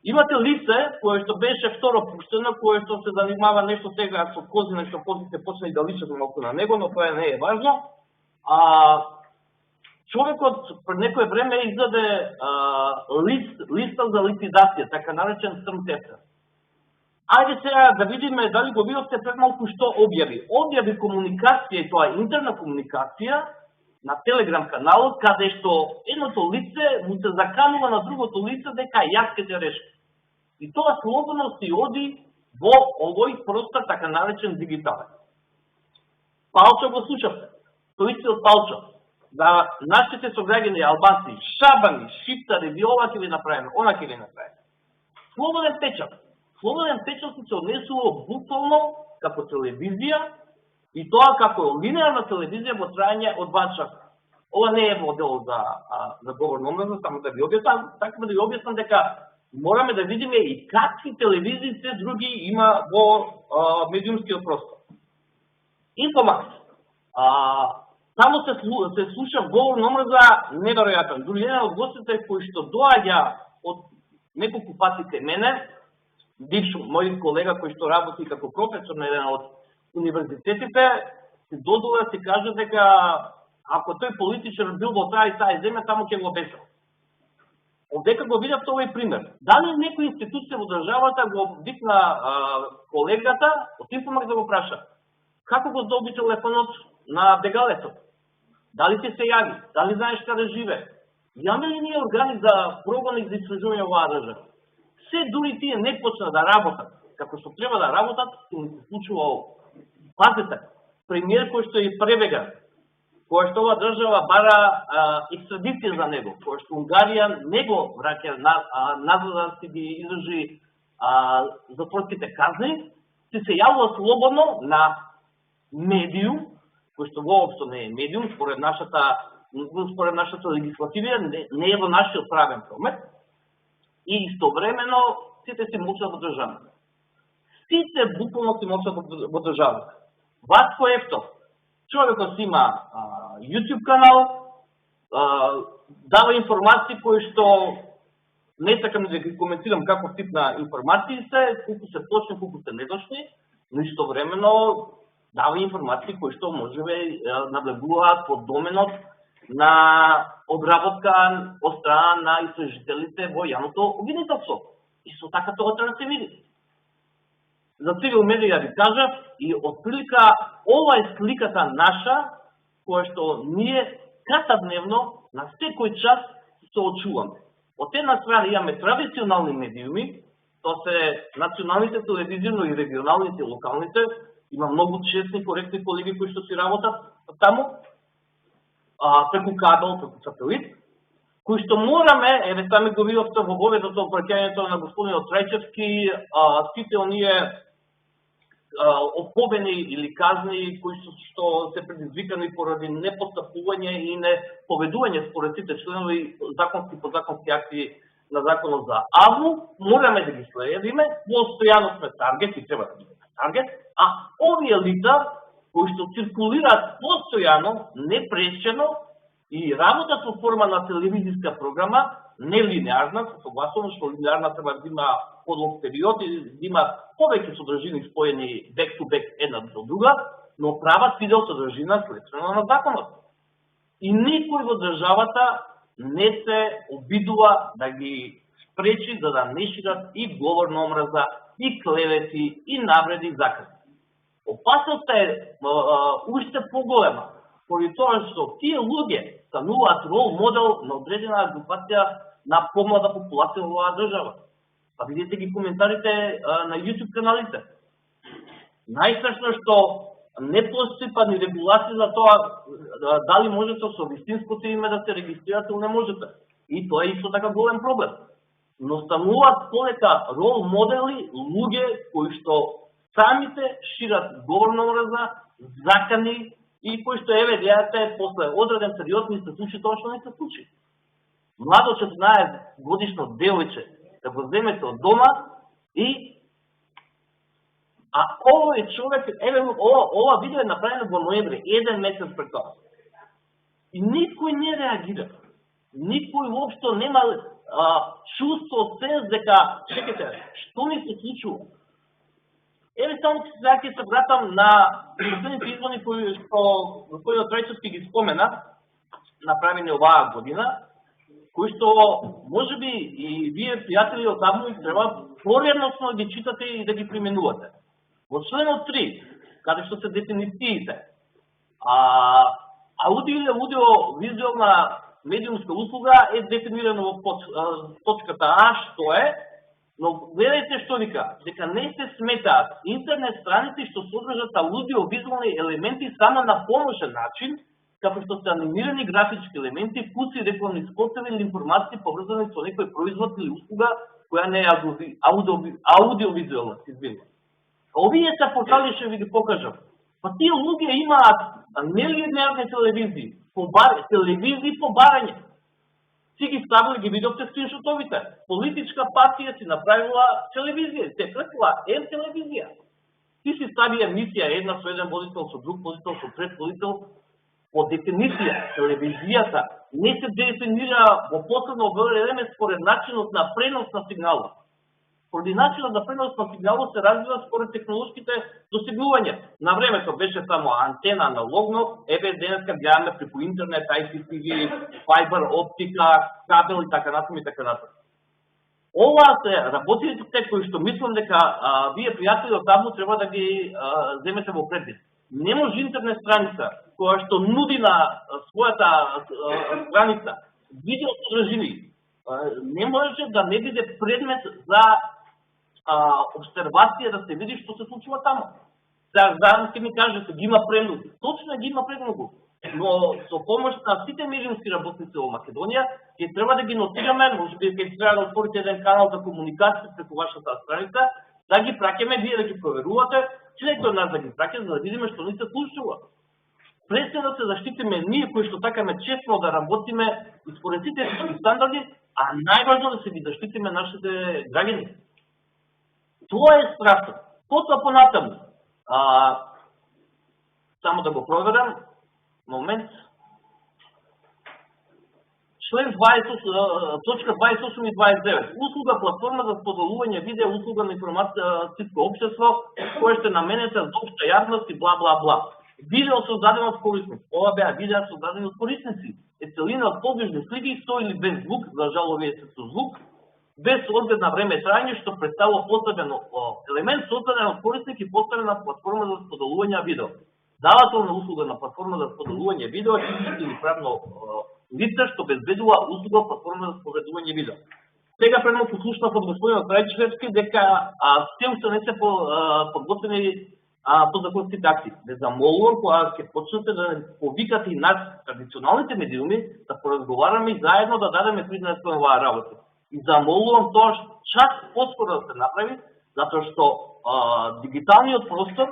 Имате лице кое што беше второ пуштено, кое што се занимава нешто сега со кози, нешто козите почнали да личат малку на него, но тоа не е важно. Човекот пред некое време издаде листа за ликвидација, така наречен црн тефтер. Ајде сега да видиме дали го видовте пред малку што објави. Објави комуникација и тоа интерна комуникација на Телеграм каналот, каде што едното лице му се заканува на другото лице дека јас ќе те решам. И тоа слободно си оди во овој простор, така наречен дигитален. Палчо го слушавте. Тој истиот Палчо. Да нашите сограѓани албанци, шабани, шиптари, ви ова ќе ви направиме, она ќе ви направиме. Слободен печат. Слободен печат се однесува буквално како телевизија и тоа како линеарна телевизија во трајање од 2 часа. Ова не е модел за говор на омраза, само да ви објаснам, така да ви објаснам дека мораме да видиме и какви телевизии се други има во медиумскиот простор. Инфомакс. Само се слуша говор на омраза неверојатен. Дури еден од гостите кои што доаѓа од неколку пати кај мене, бивш мој колега кој што работи како професор на еден од универзитетите, се додува се каже дека ако тој политичар бил во таа и таа земја, таму ќе го бесал. Одека го видав овој пример. Дали некоја институција во државата го викна колегата од Инфомакс да го праша како го доби телефонот на бегалецот? Дали ти се јави? Дали знаеш каде живе? Јаме ли ние органи за прогон и за истражување оваа држава? Се дури тие не почна да работат, како што треба да работат, се не се случува ово. Пазете, премиер кој што е пребега, кој што ова држава бара екстрадиција за него, кој што Унгарија не го враќа назад да си ги издржи затворските казни, се јавува слободно на медиум, кој што воопшто не е медиум, според нашата легислативија, не е во нашиот правен промет, и истовремено сите си мочат во државата. Сите буквално си мочат во државата. Васко Ефтов, човекот си има YouTube канал, дава информации кои што не сакам да ги коментирам каков тип на информации се, колку се точни, колку се недочни, но истовремено дава информации кои што можеме навлегуваат под доменот на обработка од страна на истражителите во јавното обвинителство. Исто така тоа треба да се види. За цивил медија ви кажав и отприлика ова е сликата наша која што ние кратадневно на секој час се очуваме. Од една страна имаме традиционални медиуми, тоа се националните телевизии, но и регионалните и локалните. Има многу честни, коректни колеги кои што си работат таму, преку кабел, преку сателит, кои што мораме, еве сами го видовте во поведото обраќањето на господинот Трајчевски, сите оние опобени или казни кои што се предизвикани поради непостапување и не поведување според сите членови законски и подзаконски акти на законот за АВУ, мораме да ги следиме, постојано сме таргет и треба да бидеме таргет, а овие лица кои што циркулираат постојано, непречено и работат во форма на телевизиска програма, не линеарна, согласувам што линеарна треба да има подолг период и да има повеќе содржини споени back to back една до друга, но прават видео содржина следствено на законот. И никој во државата не се обидува да ги спречи за да не шират и говор на омраза, и клевети, и навреди и закази. Опасноста е уште поголема, поради тоа што тие луѓе стануваат рол модел на одредена групација на помлада популација во оваа држава. Па видите ги коментарите на YouTube каналите. Најстрашно што не постои па ни регулација за тоа дали можете со вистинското име да се регистрирате или не можете. И тоа е исто така голем проблем. Но стануваат полека рол модели луѓе кои што самите шират говор на омраза, закани и кои што еве гледате после одреден период ни се случи тоа што не се случи. Младо 14 годишно девојче да го земете од дома и овој човек, еве ова видео е направено во ноември, 1 месец пред тоа. И никој не реагира. Никој воопшто нема чувство, сенс дека, чекайте, што ми се случува? Еве само ќе се вратам на последните избори кои што господин Трајчевски ги спомена, направени оваа година, кои што можеби и вие пријатели одамно и треба поревносно да ги читате и да ги применувате. Во членот 3, каде што се дефинициите, аудио-визуелна медиумска услуга е дефинирано во точката А, што е, но гледајте што вика, дека не се сметаат интернет страници што содржат аудио-визуелни елементи само на помошен начин, како што се анимирани графички елементи, куци, рекламни спотови или информации поврзани со некој производ или услуга која не е аудио-визуелна, извинувам. Овие се портали што ви ги покажам. Па тие луѓе имаат нелинеарни телевизии по барање. Си ги ставили, ги видовте скриншотовите. Политичка партија си направила телевизија, се прекла телевизија. Ти си стави емисија, една со еден водител, со друг водител, со трет водител. По дефиниција, телевизијата не се дефинира во последно време според начинот на пренос на сигналот. Поради начинот на пренос на сигналот се развива според технолошките достигнувања. На времето беше само антена аналогно, еве денеска гледаме преку интернет, IPTV, фајбер, оптика, кабел и така натаму и така натаму. Ова се работите кои што мислам дека вие пријатели одамно треба да ги земете во предвид. Не може интернет страница која што нуди на својата страница видео содржини, не може да не биде предмет за обсервација да се види што се случува таму. Заедно ќе ми кажете, ги има премногу. Точно ги има премногу. Но со помош на сите медиумски работници во Македонија, ќе треба да ги нотираме, може би ќе треба да отворите еден канал за комуникација преку вашата страница, да ги праќаме, вие да ги проверувате, че некој од нас да ги праќа, за да видиме што ни се случува. Пред се да се заштитиме ние кои што такаме честно да работиме и според сите етички стандарди, а најважно да се ги заштитиме нашите граѓани. Тоа е страшно. Потоа понатаму. Само да го проверам. Момент. Член 28, точка 28 и 29. Услуга платформа за споделување видео, услуга на информацијско општество, која ще наменете за општа јавност и бла бла бла. Видео создадено од корисници. Ова беа видеа создадени од корисници. Е целина од подвижни слики, со или без звук, за жал овие се со звук, без одглед на време трајање, што представува посебен елемент создаден од корисник и поставен на платформа за споделување видео. Давателна услуга на платформа за споделување видео е или правно лице што безбедува услуга платформа за споделување видео. Сега предно послушнав од господинот Трајчевски дека се уште не се подготвени подзаконските акти. Ве замолувам кога ќе почнете да повикате и нас, традиционалните медиуми, да поразговараме и заедно да дадеме признак на оваа работа. И замолувам тоа чак поскоро да се направи, затоа што дигиталниот простор,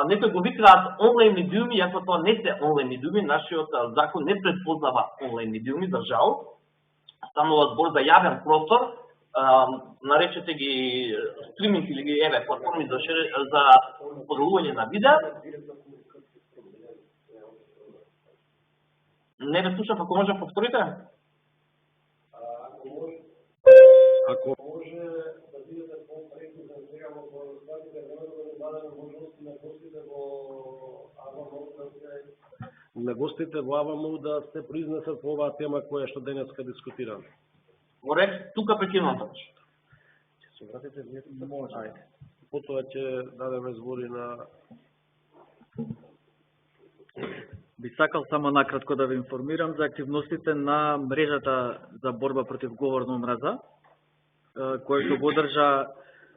некои го викаат онлайн медиуми, иако тоа не се онлайн медиуми, нашиот закон не предпознава онлайн медиуми, за жал. Станува збор за јавен простор, наречете ги стриминг или ги платформи за поделување на видео. Не ве слушам, ако може повторите? Ако може да бидете по-прецизен сега во разгледите времето да дадеме можности на гостите во АВМУ да се произнесат по оваа тема која што денеска дискутираме. Во ред, тука прекинувам тоа. Ќе се вратите вие? Може. Ајде. Потоа ќе дадеме збори на... Би сакал само накратко да ве информирам за активностите на мрежата за борба против говор на омраза, кој што го одржа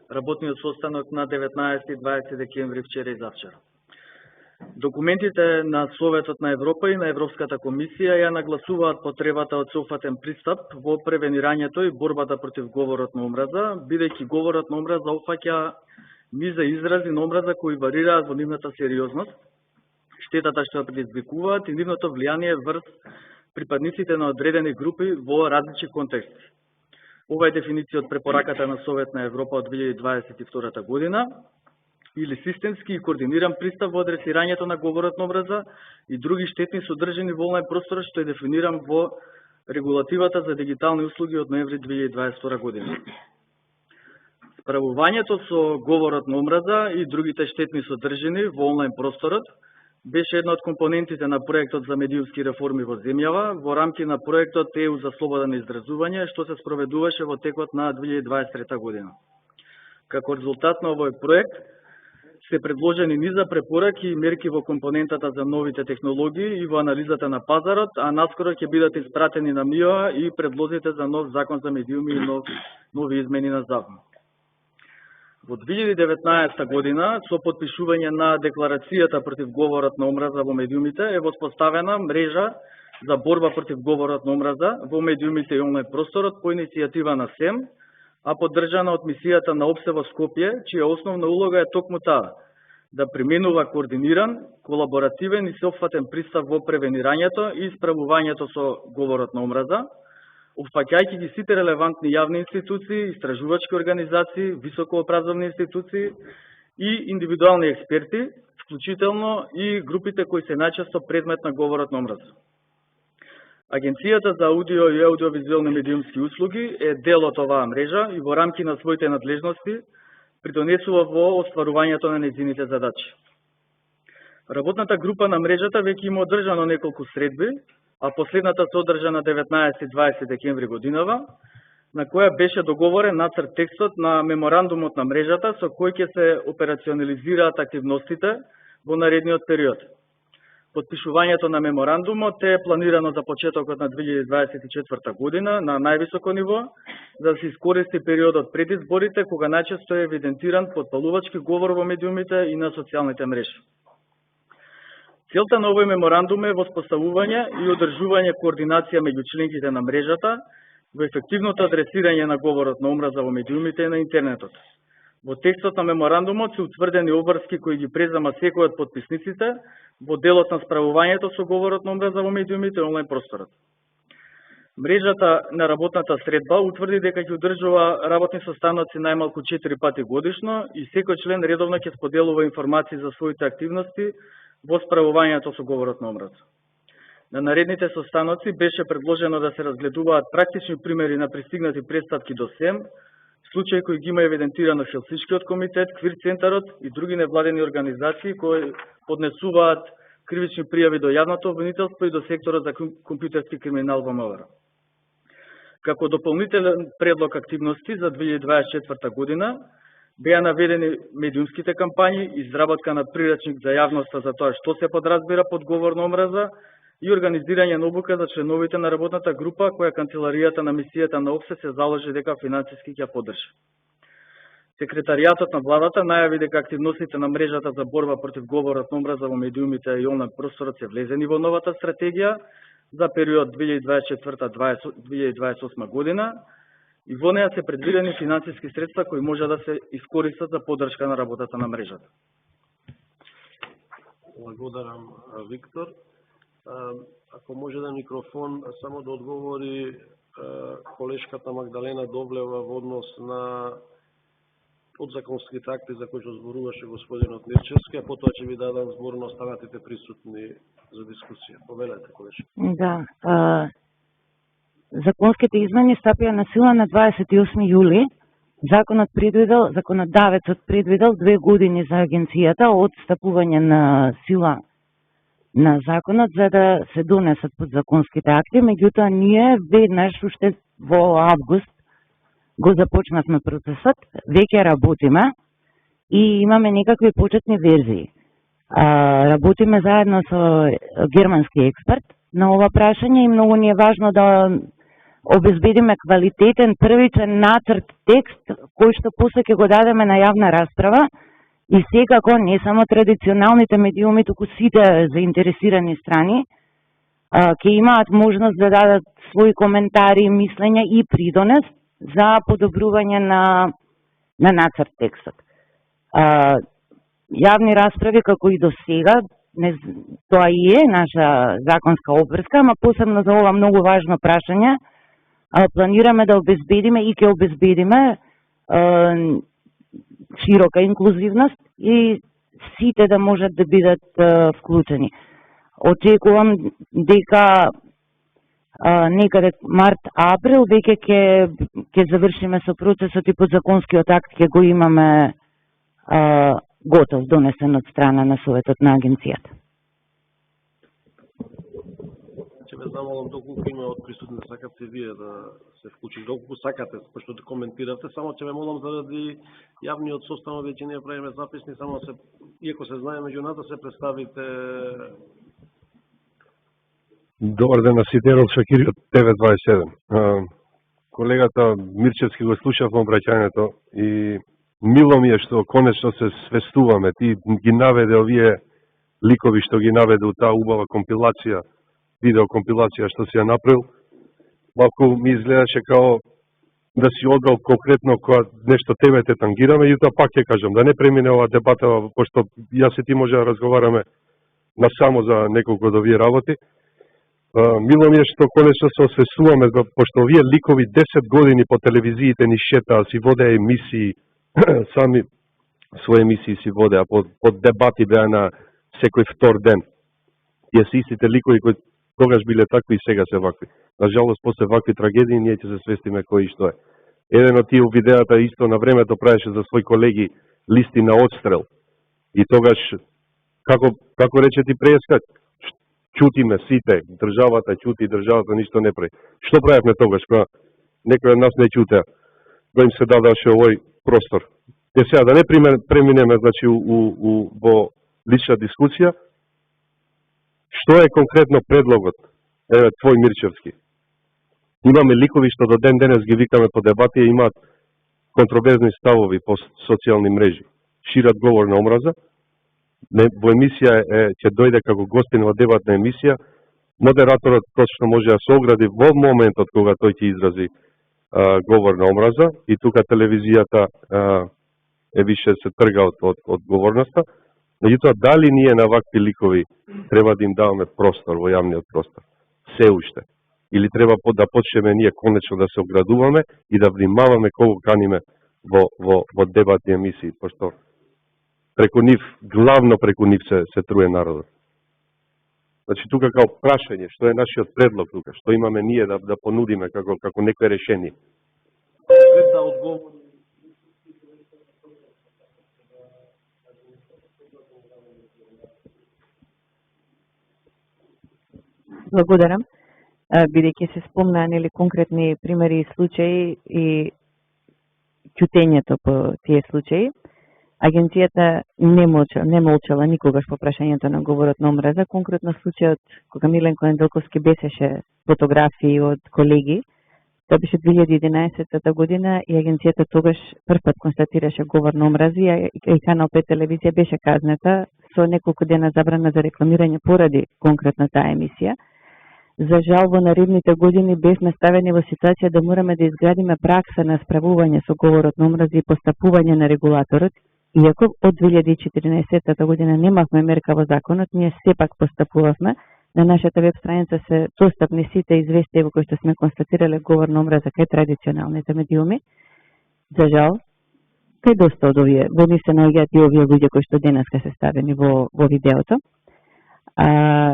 работниот состанок на 19 и 20 декември вчера и завчера. Документите на Советот на Европа и на Европската комисија ја нагласуваат потребата од сеопфатен пристап во превенирањето и борбата против говорот на омраза, бидејќи говорот на омраза опфаќа низа изрази на омраза кои варираат во нивната сериозност, штетата што ја предизвикуваат и нивното влијание врз припадниците на одредени групи во различни контексти. Ова е дефиниција од препораката на Совет на Европа од 2022 година, или системски и координиран пристап во адресирањето на говорот на омраза и други штетни содржини во онлайн просторот што е дефиниран во регулативата за дигитални услуги од ноември 2022 година. Справувањето со говорот на омраза и другите штетни содржини во онлайн просторот беше една од компонентите на проектот за медиумски реформи во земјава во рамки на проектот ЕУ за слободно изразување што се спроведуваше во текот на 2023 година. Како резултат на овој проект се предложени низа препораки и мерки во компонентата за новите технологии и во анализата на пазарот, а наскоро ќе бидат испратени на МИОА и предлозите за нов закон за медиуми и нови измени на закон. Во 2019 година, со подпишување на Декларацијата против говорот на омраза во медиумите, е воспоставена мрежа за борба против говорот на омраза во медиумите и онлайн просторот по иницијатива на СЕМ, а поддржана од мисијата на ОПСЕ во Скопје, чија основна улога е токму таа, да применува координиран, колаборативен и сеопфатен пристап во превенирањето и исправувањето со говорот на омраза, опфаќајќи ги сите релевантни јавни институции, истражувачки организации, високообразовни институции и индивидуални експерти, вклучително и групите кои се најчесто предмет на говорот на омраза. Агенцијата за аудио и аудиовизуелни медиумски услуги е дел од оваа мрежа и во рамки на своите надлежности придонесува во остварувањето на нејзините задачи. Работната група на мрежата веќе има одржано неколку средби, а последната се одржа на 19 и 20 декември годинава, на која беше договорен нацрт текстот на меморандумот на мрежата со кој ќе се операционализираат активностите во наредниот период. Подпишувањето на меморандумот е планирано за почетокот на 2024 година на највисоко ниво, за да се искористи периодот пред изборите, кога најчесто е евидентиран потпалувачки говор во медиумите и на социјалните мрежи. Целта на овој меморандум е воспоставување и одржување координација меѓу членките на мрежата во ефективното адресирање на говорот на омраза во медиумите и на интернетот. Во текстот на меморандумот се утврдени обврски кои ги презема секој од подписниците во делот на справувањето со говорот на омраза во медиумите и онлайн просторот. Мрежата на работната средба утврди дека ќе одржува работни состаноци најмалку 4 пати годишно и секој член редовно ќе споделува информации за своите активности во справувањето со говорот на омраза. На наредните состаноци беше предложено да се разгледуваат практични примери на пристигнати представки до СЕМ, случаи кои ги има евидентирано Хелсинскиот комитет, Квир центарот и други невладени организации кои поднесуваат кривични пријави до јавното обвинителство и до секторот за компјутерски криминал во МВР. Како дополнителен предлог активности за 2024 година беа наведени медиумските кампањи, изработка на прирачник за јавноста за тоа што се подразбира под говор на омраза и организирање на обука за членовите на работната група која канцеларијата на мисијата на ОПСЕ се заложи дека финансиски ќе поддржи. Секретаријатот на владата најави дека активностите на мрежата за борба против говорот на омраза во медиумите и онлайн просторот се влезени во новата стратегија за период 2024-2028 година и во неја се предвидени финансиски средства кои може да се искористат за поддршка на работата на мрежата. Благодарам, Виктор. Ако може да микрофон само да одговори колешката Магдалена Довлева во однос на подзаконските акти за кои што зборуваше господинот Мирчевски, а потоа ќе ви дадам збор на останатите присутни за дискусија. Повелете, колешка. Да. Законските измени стапија на сила на 28 јули. Законодавецот предвидел 2 години за агенцијата од стапување на сила на законот за да се донесат подзаконските акти, меѓутоа ние веднаш уште во август го започнавме процесот, веќе работиме и имаме некакви почетни верзии. Работиме заедно со германски експерт на ова прашање и многу ни е важно да обезбедиме квалитетен првичен нацрт текст кој што после ќе го дадеме на јавна расправа и секако не само традиционалните медиуми, туку сите заинтересирани страни ќе имаат можност да дадат своји коментари, мислења и придонес за подобрување на нацрт текстот. Јавни расправи како и до сега, тоа и е наша законска обврска, ама посебно за ова многу важно прашање, планираме да обезбедиме и ќе обезбедиме широка инклузивност и сите да можат да бидат вклучени. Очекувам дека некаде март-април веќе ќе завршиме со процесот и подзаконскиот акт ќе го имаме готов, донесен од страна на Советот на агенцијата. Ќе ве замолам доколку има од присутни сакат се вие да се вклучите, доколку сакате, пошто да коментирате, само ќе ве молам заради јавниот состав, веќе ние правиме записни, само се, иако се знае меѓу нас, да се представите. Добар ден на сите, Ерол Шакири од ТВ27. Колегата Мирчевски го слушав обраќањето и мило ми е што конечно се свестуваме. Ти ги наведе овие ликови што ги наведе у таа убава компилација, видеокомпилација што си ја направил. Малку ми изгледаше као да си одбрал конкретно кога нешто тебе те тангираме, и тоа пак ќе кажам, да не премине ова дебата, пошто јас и ти може да разговараме насамо за неколку од овие работи. Мило ми е што конечно се освестуваме, пошто овие ликови 10 години по телевизиите ни шетаа, си водеа емисии, сами своји емисии си водеа, по дебати беа на секој втор ден. Тие се истите ликови кои тогаш биле такви и сега се вакви. На жалост, после вакви трагедии ние ќе се свестиме кој и што е. Еден од тие видеата исто на времето правеше за своји колеги листи на одстрел. И тогаш, како рече ти преска, чутиме сите, државата чути, државата ништо не прави. Што правевме тогаш, кога некој од нас не чутеа, да им се дадаше овој простор. Те сега да не преминеме, значи, во лична дискусија, што е конкретно предлогот, еве, твој Мирчевски? Имаме ликови што до ден денес ги викаме по дебати и имаат контроверзни ставови по социјални мрежи. Шират говор на омраза. Во емисија ќе дојде како гостин во дебатна емисија. Модераторот точно може да се огради во моментот кога тој ќе изрази говор на омраза и тука телевизијата више се трга од одговорноста. Меѓутоа, дали ние на вакви ликови треба да им даваме простор во јавниот простор? Се уште. Или треба да почнеме ние конечно да се оградуваме и да внимаваме кого каниме во дебатни емисии, пошто преку нив, главно преку нив се труе народот. Значи, тука као прашање, што е нашиот предлог тука, што имаме ние да понудиме како некој решение? Да одговори. Благодарам. Бидејќи се спомнаа нели конкретни примери и случаи и ќутењето по тие случаи, агенцијата не молчала никогаш по прашањето на говорот на омраза. Конкретно случајот кога Миленко Неделковски бесеше фотографии од колеги, тоа беше 2011 година и агенцијата тогаш првпат констатираше говор на омраза и Канал 5 телевизија беше казната со неколку дена забрана за рекламирање поради конкретно таа емисија. За жал, во наредните години бевме ставени во ситуација да мораме да изградиме пракса на справување со говорот на омраза и постапување на регулаторот. Иако од 2014 година немавме мерка во законот, ние сепак постапувавме. На нашата веб страница се достапни сите известија во кои што сме констатирале говор на омраза кај традиционалните медиуми. За жал, кај доста од овие, во нив се наоѓаат и овие луѓе кои што денеска се ставени во видеото.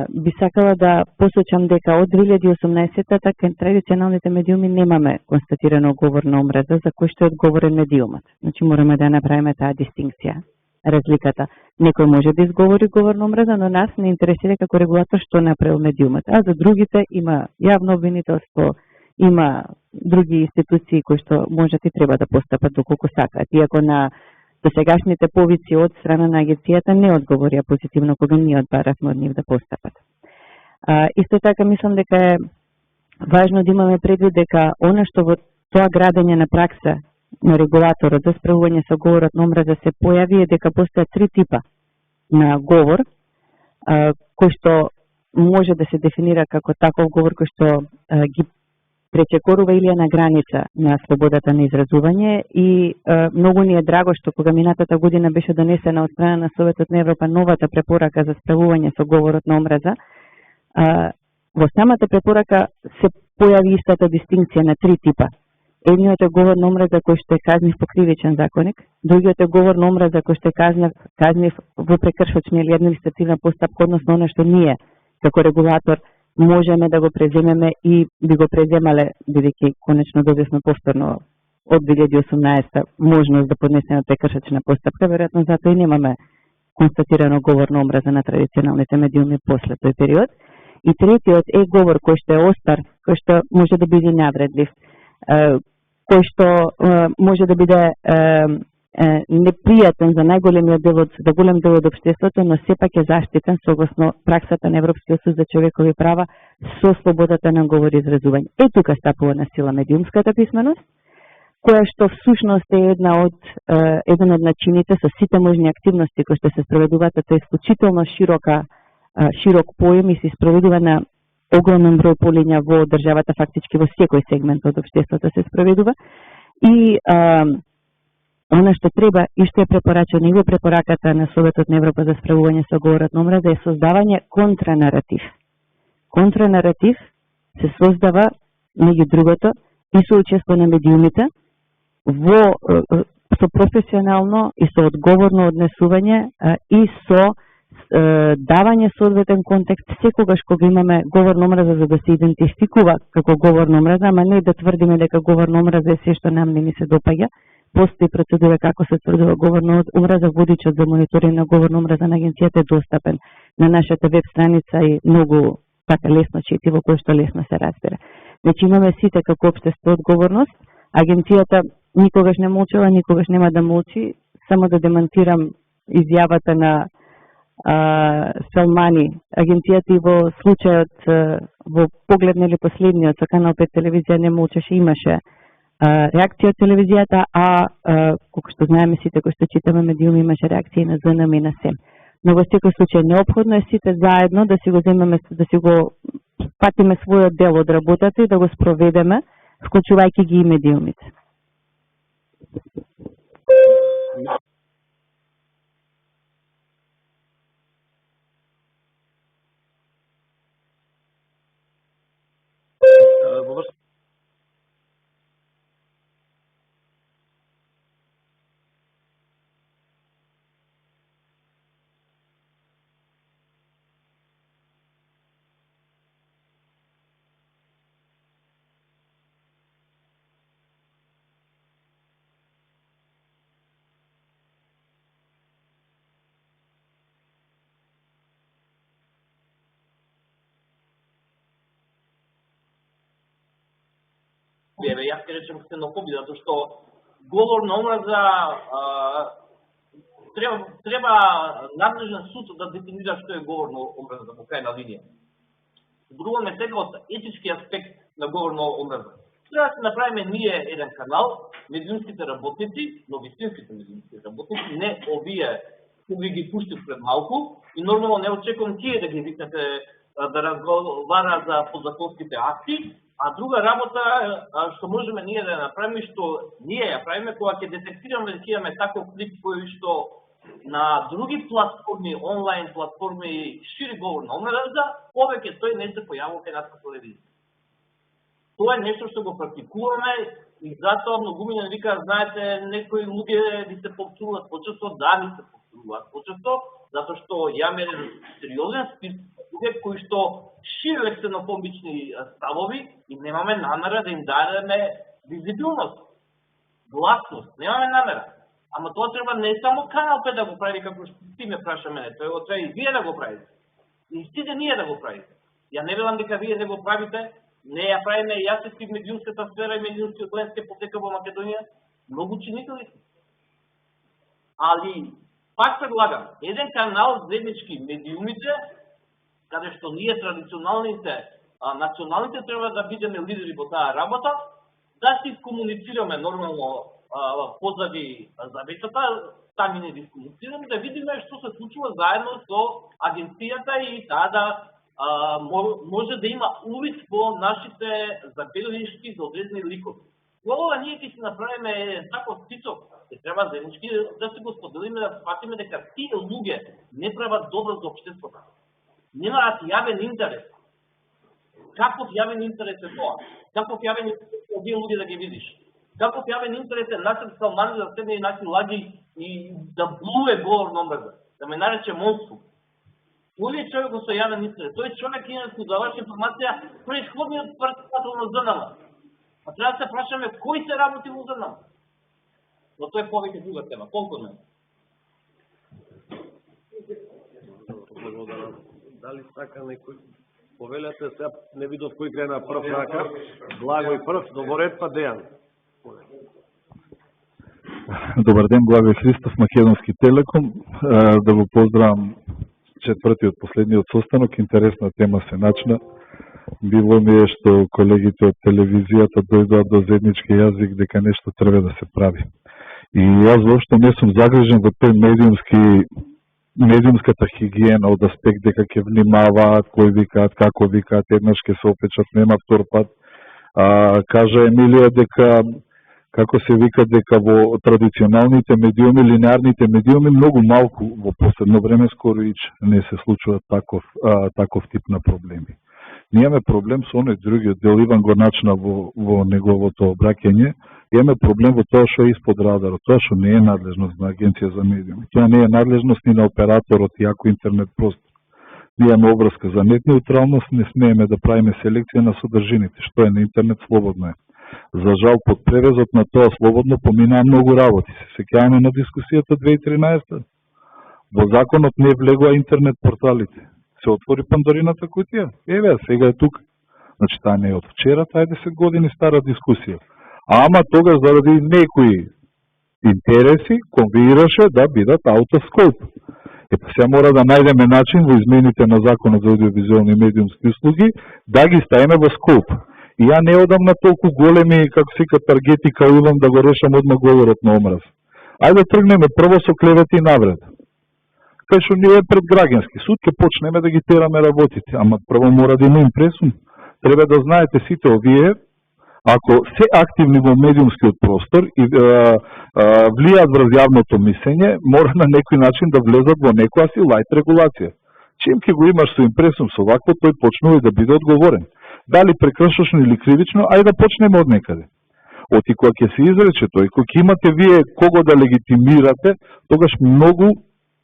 Би сакала да посочам дека од 2018-та кај традиционалните медиуми немаме констатирано говор на омраза за кој што е одговорен медиумот. Значи мораме да направиме таа дистинкција, разликата. Некој може да изговори говор на омраза, но нас не интересира како регулатор што направил медиумот. А за другите има јавно обвинителство, има други институции кои што можат и треба да постапат доколку сакаат. Иако на досегашните повици од страна на агенцијата не одговорија позитивно кога ние одбаравме од нив да постапат. Исто така мислам дека е важно да имаме предвид дека она што во тоа градење на пракса на регулаторот за справување со говорот на омраза се појави е дека постојат три типа на говор, кој што може да се дефинира како таков говор кој што ги пречекорува или е на граница на слободата на изразување и многу ни е драго што кога минатата година беше донесена од страна на Советот на Европа новата препорака за справување со говорот на омраза, во самата препорака се појави истата дистинкција на три типа. Едниот е говор на омраза кој што е казнив по кривичен законник, другиот е говор на омраза кој што е казнив во прекршочна или административна постапка, односно она што ние како регулатор можеме да го преземеме и би го преземале, бидејќи конечно добивме повторно од 2018 можност да поднесеме прекршачна постапка, веројатно затоа и немаме констатирано говор на омраза на традиционалните медиуми после тој период. И третиот е говор кој што е остар, кој што може да биде навредлив, кој што може да биде непријатен за најголемиот дел од голем дел од општеството, но сепак е заштитен согласно праксата на Европскиот суд за човекови права со слободата на говор и изразување. Тука стапува на сила медиумската писменост, која што всушност е еден од начините со сите можни активности кои што се спроведуваат, тоа е исклучително широк поем и се спроведува на огромен број полиња во државата, фактички во секој сегмент од општеството се спроведува. И она што треба и што е препорачено и во препораката на Советот на Европа за справување со говорот на омраза е создавање контранаратив. Контранаратив се создава, меѓу другото, и со учество на медиумите со професионално и со одговорно однесување и со давање соодветен контекст секогаш кога имаме говор на омраза за да се идентификува како говор на омраза, ама не да тврдиме дека говор на омраза е се што нам не ни се допаѓа. Постои процедура како се тврдува говор на омраза. Водичот за мониторинг на говор на омраза на агенцијата е достапен на нашата веб страница и многу така лесно четиво, кој што лесно се разбира. Значи имаме сите како општество одговорност. Агенцијата никогаш не молчала, никогаш нема да молчи. Само да демонтирам изјавата на Салмани. Агенцијата и во случајот во Поглед или последниот со Канал 5 телевизија не молчеше, имаше реакција од телевизијата, колку што знаеме сите кои што читаме медиуми, имаше реакција на ЗНМ и на СЕМ. Но во секој случај неопходно е сите заедно да си го земеме, да си го патиме својот дел од работата и да го спроведеме, вклучувајќи ги и медиумите. Јас ќе речем ксенофобија, затоа што говор на омраза треба надлежен суд да дефинира што е говор на омраза во крајна линија. Зборуваме сега од етички аспект на говор на омраза. Треба да се направиме ние еден канал, медиумските работници, но вистинските медиумски работници, не овие кои ги пуштив пред малку, и нормално не очекувам тие да ги викнете да разговара за подзаконските акти. А друга работа што можеме ние да ја направиме, што ние ја правиме кога ќе детектираме дека имаме таков клип кој што на други платформи, онлайн платформи шири говор на омраза, повеќе тој не се појавува кај нас на телевизија. Тоа е нешто што го практикуваме и затоа многумина вика, знаете, некои луѓе ви се попсуват почесто, да, ни се попсуват почесто, затоа што имаме еден сериозен список луѓе кои што шире ксенофобични ставови и немаме намера да им дадеме визибилност, гласност, немаме намера. Ама тоа треба не само Канал 5 да го прави, како што ти ме праша мене, тоа треба и вие да го правите. И сите ние да го правите. Ја не велам дека вие не го правите, не ја правиме јас и медиумската сфера и медиумскиот лендскеп потека во Македонија, многу чинители се. Али, пак предлагам, еден канал заеднички медиумите, каде што ние традиционалните, националните треба да бидеме лидери во таа работа, да си комуницираме нормално позади завесата, сами не дискомуницираме, да видиме што се случува заедно со агенцијата и таа да може да има увид во нашите забелешки за одредени ликови. Ова ние ќе си направиме таков список, ќе треба заеднички да се го споделиме, да сватиме дека тие луѓе не прават добро за општеството. Немаат јавен интерес. Каков јавен интерес е тоа? Каков јавен интерес е овие луѓе да ги видиш? Каков јавен интерес е Насер Салмани да седне и наки лаги и да блуе говор на омраза, да ме нарече монстр? Кој е човекот со јавен интерес? Тој човек инаку даваше информација претходниот председател на ЗНМ. А треба да се прашаме кој се работи во ЗНМ. Но тоа е повеќе друга тема. Колку не? Дали сака некој? Повелете сега, не видов кој крена прв рака. Благо и прв, добро ред па Дејан. Добар ден, Благо Христов, Македонски Телеком. Да го поздравам четвртиот последниот состанок, интересна тема се начна. Било ми е што колегите од телевизијата дојдоа до заеднички јазик дека нешто треба да се прави. И јас воопшто не сум загрижен во тој медиумската хигиена од аспект дека ќе внимаваат, кој викаат, како викаат, еднаш ќе се опечат, нема втор пат. Кажа Емилија дека, како се вика, дека во традиционалните медиуми, линеарните медиуми, многу малку во последно време, скоро ич не се случува таков тип на проблеми. Ние имаме проблем со оној другиот дел, Иван го начна во неговото обраќање, имаме проблем во тоа што е испод радарот, тоа што не е надлежност на Агенција за медиуми. Тоа не е надлежност ни на операторот и ако интернет простор. Ние имаме обврска за нет неутралност, не смееме да правиме селекција на содржините, што е на интернет слободно е. За жал, под превезот на тоа слободно поминаа многу работи. Се сеќаваме на дискусијата 2013. Во законот не влегоа интернет порталите. Се отвори Пандорината кутија. Еве, сега е тука. Значи, таа не е од вчера, таа е 10 години стара дискусија. Ама тогаш заради некои интереси конвеираше да бидат аутоскоп. Епа сега мора да најдеме начин во измените на Законот за аудиовизуални и медиумски услуги да ги ставиме во скоп. И ја не одам на толку големи, како се ка таргети, као Иван да го решам одма говорот на омраз. Ајде тргнеме прво со клевети и навреда. Кај што ние пред граѓански суд ќе почнеме да ги тераме работите, ама прво мора да има импресум. Треба да знаете сите овие, ако се активни во медиумскиот простор и влијаат врз јавното мислење, мора на некој начин да влезат во некоја си лајт регулација. Чим ќе го имаш со импресум со вакво, тој почнува да биде одговорен. Дали прекршочно или кривично, ајде да почнеме од некаде. Оти кога ќе се изрече тој, кога ќе имате вие кого да легитимирате, тогаш многу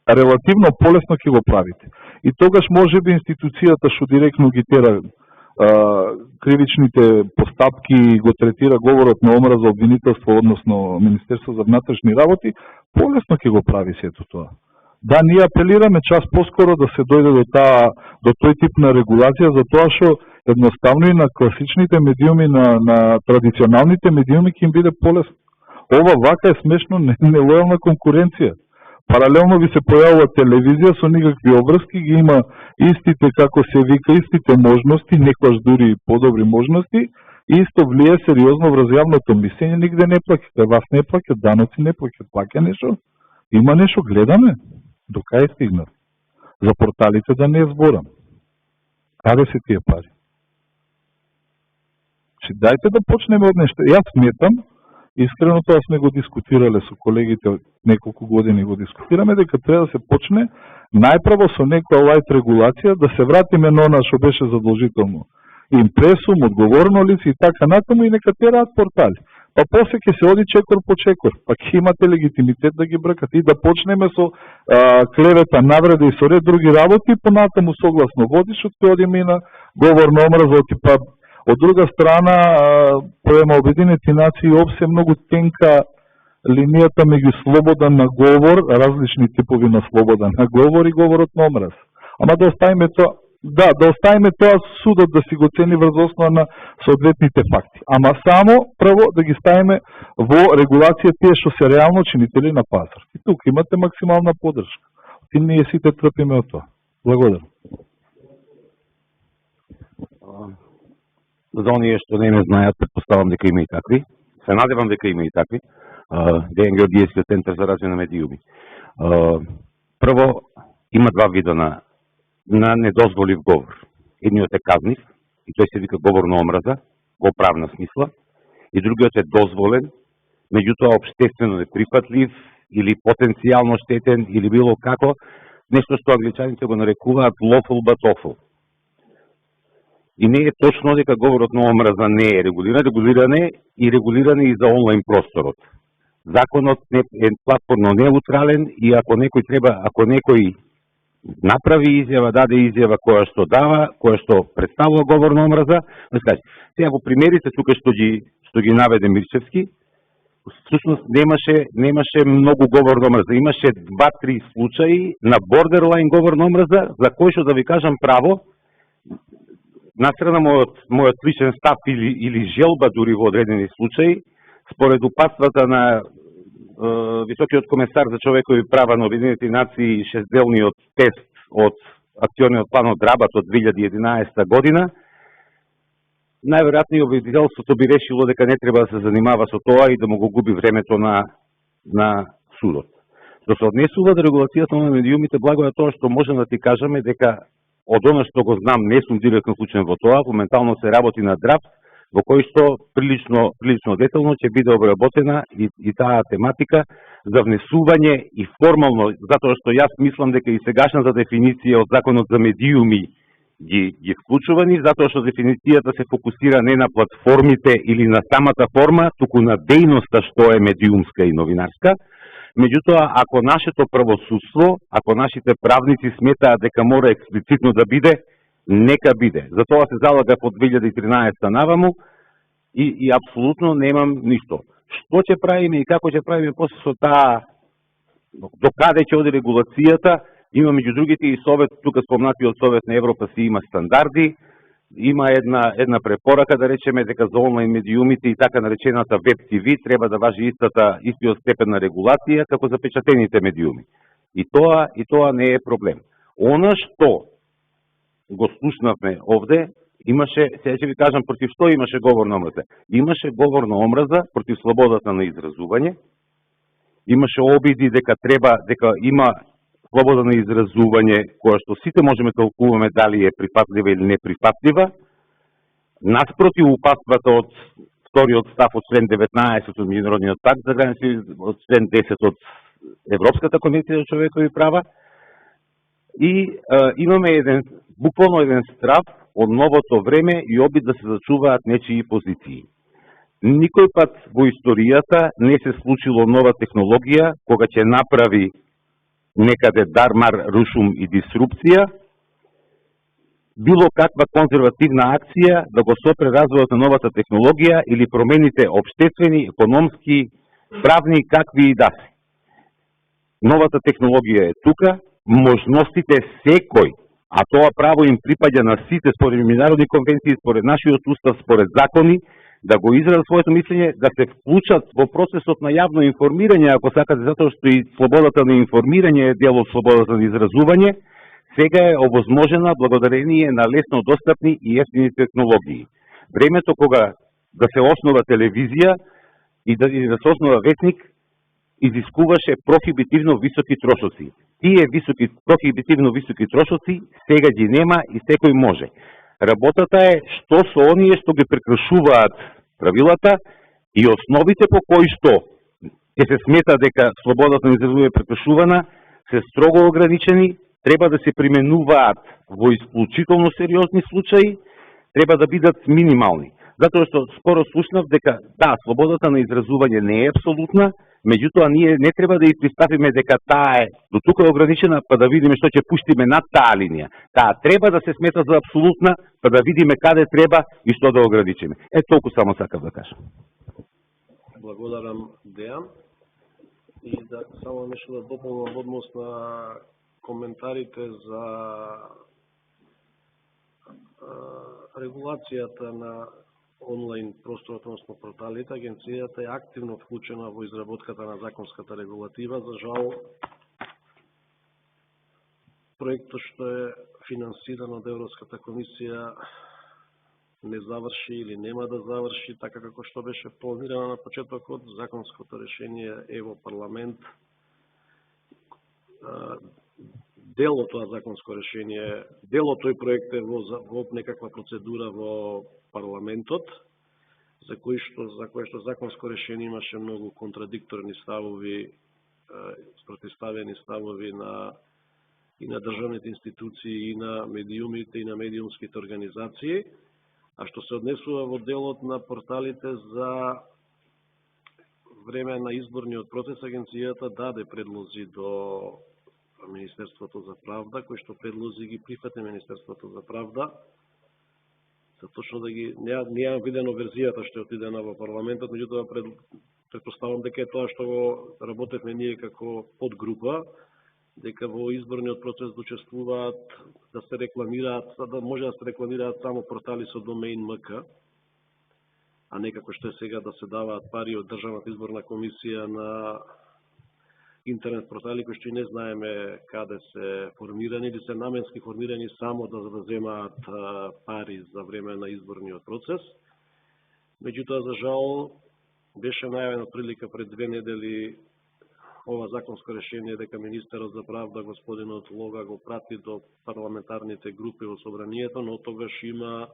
релативно полесно ќе го правите. И тогаш може би институцијата што директно ги тера кривичните постапки, го третира говорот на омраза, обвинителство, односно Министерство за внатрешни работи, полесно ќе го прави сето тоа. Да, ние апелираме час поскоро да се дојде до тој тип на регулација, за тоа што едноставно и на класичните медиуми, на традиционалните медиуми ќе им биде полесно. Ова вака е смешно нелојална конкуренција. Паралелно ви се појавува телевизија со никакви обврски, ги има истите, како се вика, истите можности, некојаш дури и подобри можности, и исто влие сериозно врз јавното мислење, нигде не плаќате, вас не плаќат, даноци не плаќат, плаќа нешто, има нешто, гледаме, до кај стигнат. За порталите да не зборам. Каде се тие пари? Че дајте да почнеме од нешто. Јас сметам, искрено тоа сме го дискутирале со колегите, неколку години го дискутираме, дека треба да се почне најпрво со некоја лајт регулација, да се вратиме на она што беше задолжително. Импресум, одговорно лице и така натаму, и нека тераат портали. Па после ќе се оди чекор по чекор, па ќе имате легитимитет да ги бркате и да почнеме со клевета, навреда и со ред други работи, понатаму согласно водичот ќе одиме и на говор на омраза, па од друга страна, поема Обединети нации опсе многу тенка линијата меѓу слободан на говор, различни типови на слободан на говор и говорот на омраз. Ама да оставиме тоа, Да оставиме тоа судот да си го цени врз основа на соодветните факти. Ама само прво да ги ставиме во регулација тие што се реално чинители на пазар. И тука имате максимална поддршка. И ние сите трпиме од тоа. Благодарам. За оние што не ме знаат, предпоставам дека има и такви. Се надевам дека има и такви. Дејан Георгиевски центар за развој на медиуми. Прво, има два вида на недозволив говор. Едниот е казнив, и тој се вика говор на омраза, во правна смисла, и другиот е дозволен, меѓутоа општествено неприфатлив, или потенцијално штетен, или било како, нешто што англичаните го нарекуваат lawful but awful. И не е точно дека говорот на омраза не е регулиране и за онлайн просторот. Законот е платформно неутрален и ако некој направи изјава, даде изјава која што представува говор на омраза, сега во примерите тука што ги наведе Мирчевски, всушност немаше многу говор на омраза, имаше 2-3 случаи на бордерлайн говор на омраза, за кој што да ви кажам право, настрана мојот личен став или желба дури во одредени случаи, според упатствата на Високиот комесар за човекови права на Обединетите нации, 6-делниот тест од акциониот план од Рабат од 2011 година, најверојатно и обвинителството би решило дека не треба да се занимава со тоа и да му го губи времето на судот. Што се однесува до регулацијата на медиумите, благо е тоа што можем да ти кажеме дека од оно што го знам, не сум директно вклучен во тоа, моментално се работи на драфт, во кој што прилично детално ќе биде обработена и таа тематика за внесување и формално, затоа што јас мислам дека и сегашната дефиниција од Законот за медиуми ги вклучувани, затоа што дефиницијата се фокусира не на платформите или на самата форма, туку на дејноста што е медиумска и новинарска. Меѓутоа, ако нашето правосудство, ако нашите правници сметаат дека мора експлицитно да биде, нека биде. Затоа се залагав од 2013 наваму и апсолутно немам ништо. Што ќе правиме и како ќе правиме после со таа, до каде ќе оди регулацијата, има меѓу другите и совет, тука спомнатиот Совет на Европа си има стандарди, има една препорака, да речеме, дека за онлайн медиумите и така наречената веб ТВ треба да важи истиот степен на регулација како за печатените медиуми. И тоа не е проблем. Она што го слушнавме овде, сега ќе ви кажам против што имаше говор на омраза. Имаше говор на омраза против слободата на изразување, имаше обиди дека има слобода на изразување која што сите можеме да толкуваме дали е прифатлива или неприфатлива, наспротив упатствата од вториот став од член 19 од Меѓународниот пакт за граници, од член 10 од Европската конвенција за човекови права, и имаме буквално еден страв од новото време и обид да се зачуваат нечии позиции. Никој пат во историјата не се случило нова технологија кога ќе направи некаде дармар, рушум и дисрупција, било каква конзервативна акција да го сопре развојот на новата технологија или промените општествени, економски, правни, какви и да се. Новата технологија е тука, можностите секој, а тоа право им припаѓа на сите според меѓународни конвенции, според нашиот устав, според закони, да го изразат своето мислење, да се вклучат во процесот на јавно информирање, ако сакате, затоа што и слободата на информирање е дел од слободата на изразување, сега е овозможена благодарение на лесно достапни и ефтини технологии. Времето кога да се основа телевизија и да се основа вестник, изискуваше прохибитивно високи трошоци. Тие прохибитивно високи трошоци сега ги нема и секој може. Работата е што со оние што ги прекршуваат правилата и основите по кои што ќе се смета дека слободата на изразување е прекршувана, се строго ограничени, треба да се применуваат во исклучително сериозни случаи, треба да бидат минимални. Затоа што скоро слушнав дека да, слободата на изразување не е апсолутна, меѓутоа ние не треба да ја пристапиме дека таа е до тука ограничена, па да видиме што ќе пуштиме над таа линија. Таа треба да се смета за апсолутна, па да видиме каде треба и што да ограничиме. Толку само сакав да кажам. Благодарам, Дејан. И да само нешто да дополнам во однос на коментарите за регулацијата на онлайн просторот, односно порталите, агенцијата е активно вклучена во изработката на законската регулатива. За жал, проектот што е финансиран од Европската комисија не заврши или нема да заврши така како што беше планирано на почетокот. Законското решение е во парламент. Дел од тоа законско решение, дел од тој проект е во некаква процедура во парламентот, за кој што законско решение имаше многу контрадикторни ставови, спротивставени ставови и на државните институции, и на медиумите, и на медиумските организации. А што се однесува во делот на порталите за време на изборниот процес, агенцијата даде предлози до Министерството за правда, кои што предлози ги прифати Министерството за правда. За точно да ги неам видено верзијата што е отидена во парламентот, меѓутоа предпоставам дека е тоа што го работевме ние како подгрупа, дека во изборниот процес учествуваат, да се рекламираат, да може да се рекламираат само портали со домеин МК, а не како што е сега да се даваат пари од Државната изборна комисија на интернет портали кои што и не знаеме каде се формирани или се наменски формирани само да земаат пари за време на изборниот процес. Меѓутоа, за жал, беше најавена прилика пред 2 недели ова законско решение дека Министерот за правда, господинот Лога, го прати до парламентарните групи во собранието, но тогаш има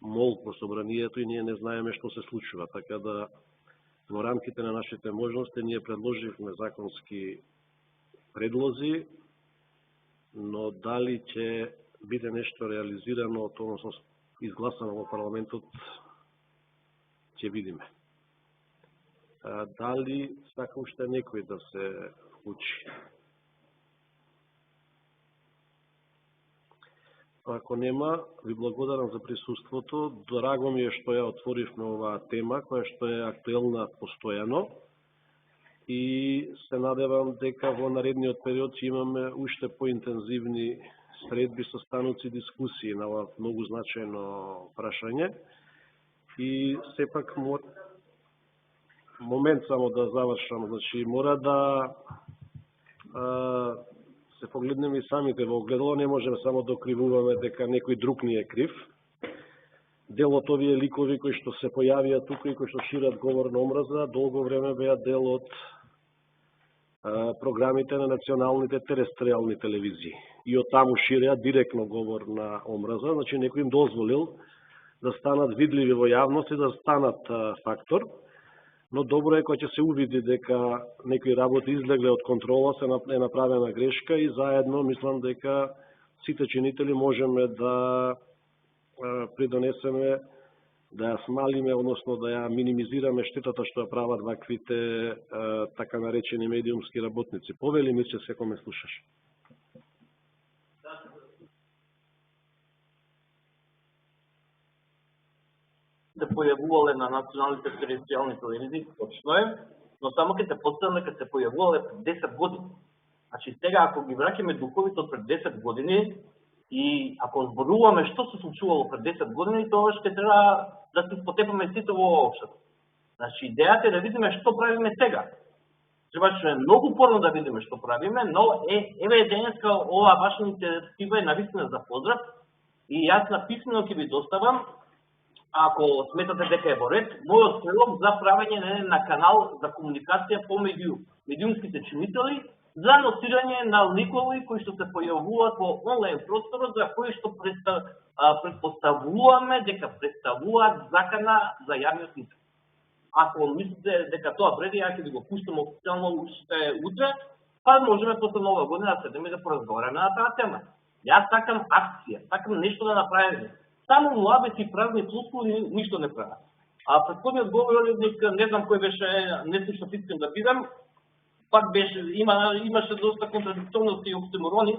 молк во собранието и ние не знаеме што се случува. Така да, во рамките на нашите можности, ние предложивме законски предлози, но дали ќе биде нешто реализирано, односно изгласано во парламентот, ќе видиме. Дали сака уште некој да се вклучи? Ако нема, ви благодарам за присуството. Драго ми е што ја отворивме оваа тема, која што е актуелна постојано. И се надевам дека во наредниот период ќе имаме уште поинтензивни средби, состаноци, дискусии на ова многу значајно прашање. И сепак момент само да завршам, значи мора да се погледнеме и самите во огледало, не можеме само да окривуваме дека некој друг ни е крив. Дел од овие ликови кои што се појавија тука и кои што шират говор на омраза, долго време беа дел од програмите на националните терестријални телевизии. И од таму ширеа директно говор на омраза, значи некој им дозволил да станат видливи во јавност и да станат фактор. Но добро е кога ќе се увиди дека некои работи излегле од контрола, се е направена грешка и заедно мислам дека сите чинители можеме да придонесеме, да ја смалиме, односно да ја минимизираме штетата што ја прават ваквите така наречени медиумски работници. Повели ми се како ме слушаш. Се појавувале на националните терестријални телевизии, точно е, но само ќе се поставам дека се појавувале пред 10 години. Значи сега ако ги враќаме духовите од пред 10 години и ако зборуваме што се случувало пред 10 години, тоа ќе треба да се потепаме сите во општето. Значи идејата е да видиме што правиме сега. Требаше е многу порно да видиме што правиме, но еве денеска ова ваша иницијатива е навистина за поздрав и јас на писмено ќе ви доставам. Ако сметате дека е во ред, мојот предлог за правење на канал за комуникација по медиумските чинители за нотирање на ликови кои што се појавуваат во онлайн просторот, за кои што предпоставуваме дека представуваат закана за јавниот интерес. Ако мислите дека тоа вреди, ја ќе ви го пуштам официјално уште утре, па можеме после нова година да седеме да поразговараме на таа тема. Јас сакам акција, сакам нешто да направиме. Само муабети и празни флускули ништо не прават. А претходниот говорник, не знам кој беше, не слушав, искам да бидам, пак беше, имаше доста контрадикторности и оксиморони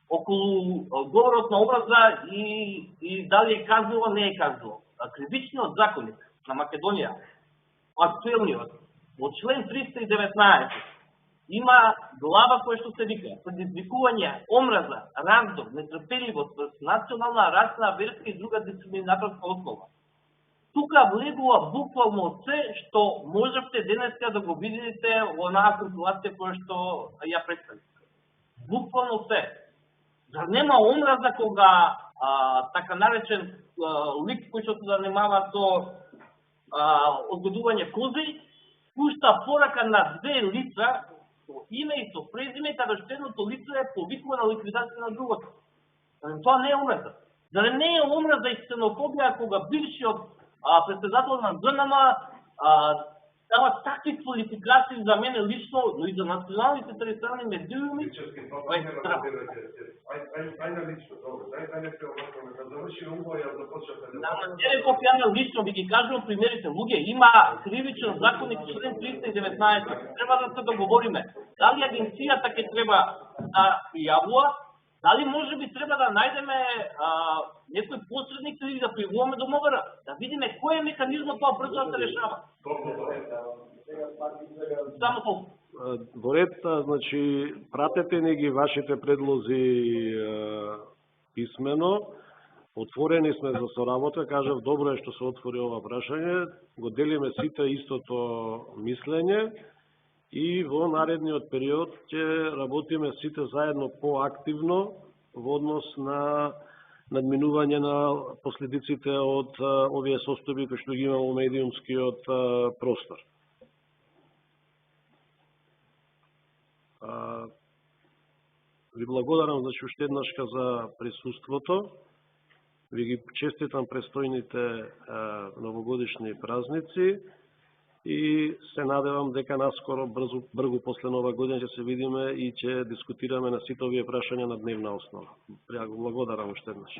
околу говорот на омраза и дали е казнува, не е казнува. Кривичниот законник на Македонија, актуелниот, во член 319, има глава која што се вика предизвикување, омраза, раздор, нетрпеливост врз национална, расна, верска и друга дискриминаторска основа. Тука влегува буквално се што можевте денеска да го видите во онаа компилација која што ја представи. Буквално се. Зар нема омраза кога така наречен лик кој што се занимава со одгодување кози, пушта порака на две лица, со име и со презиме, каде што едното лице е повикува на ликвидација на другото. Тоа не е омраза. Зар не е омраза и ксенофобија кога бившиот председател на ЗНМ дава такви квалификации за мене лично, но и за националните традиционални медиуми. Ајде лично, добро, ајде се обркаме, да завршиме уговор, ја започнете да... Не реков ја на лично, ви ги кажувам примерите. Луѓе, има кривичен законник, член 319, треба да се договориме. Дали агенцијата ќе треба да пријавува, дали може би треба да најдеме некој посредник или да пријавуваме до МВР, да видиме кој е механизмот тоа брзо да се решава. Само толку. Во ред, значи, пратете ни ги вашите предлози писмено. Отворени сме за соработа, кажав, добро е што се отвори ова прашање, го делиме сите истото мислење и во наредниот период ќе работиме сите заедно поактивно во однос на надминување на последиците од овие состојби кои што ги има во медиумскиот простор. Ви благодарам, значи, уште еднашка за присуството. Ви ги честитам престојните новогодишни празници и се надевам дека наскоро, брзо после Нова година ќе се видиме и ќе дискутираме на сите овие прашања на дневна основа. Благодарам уште еднаш.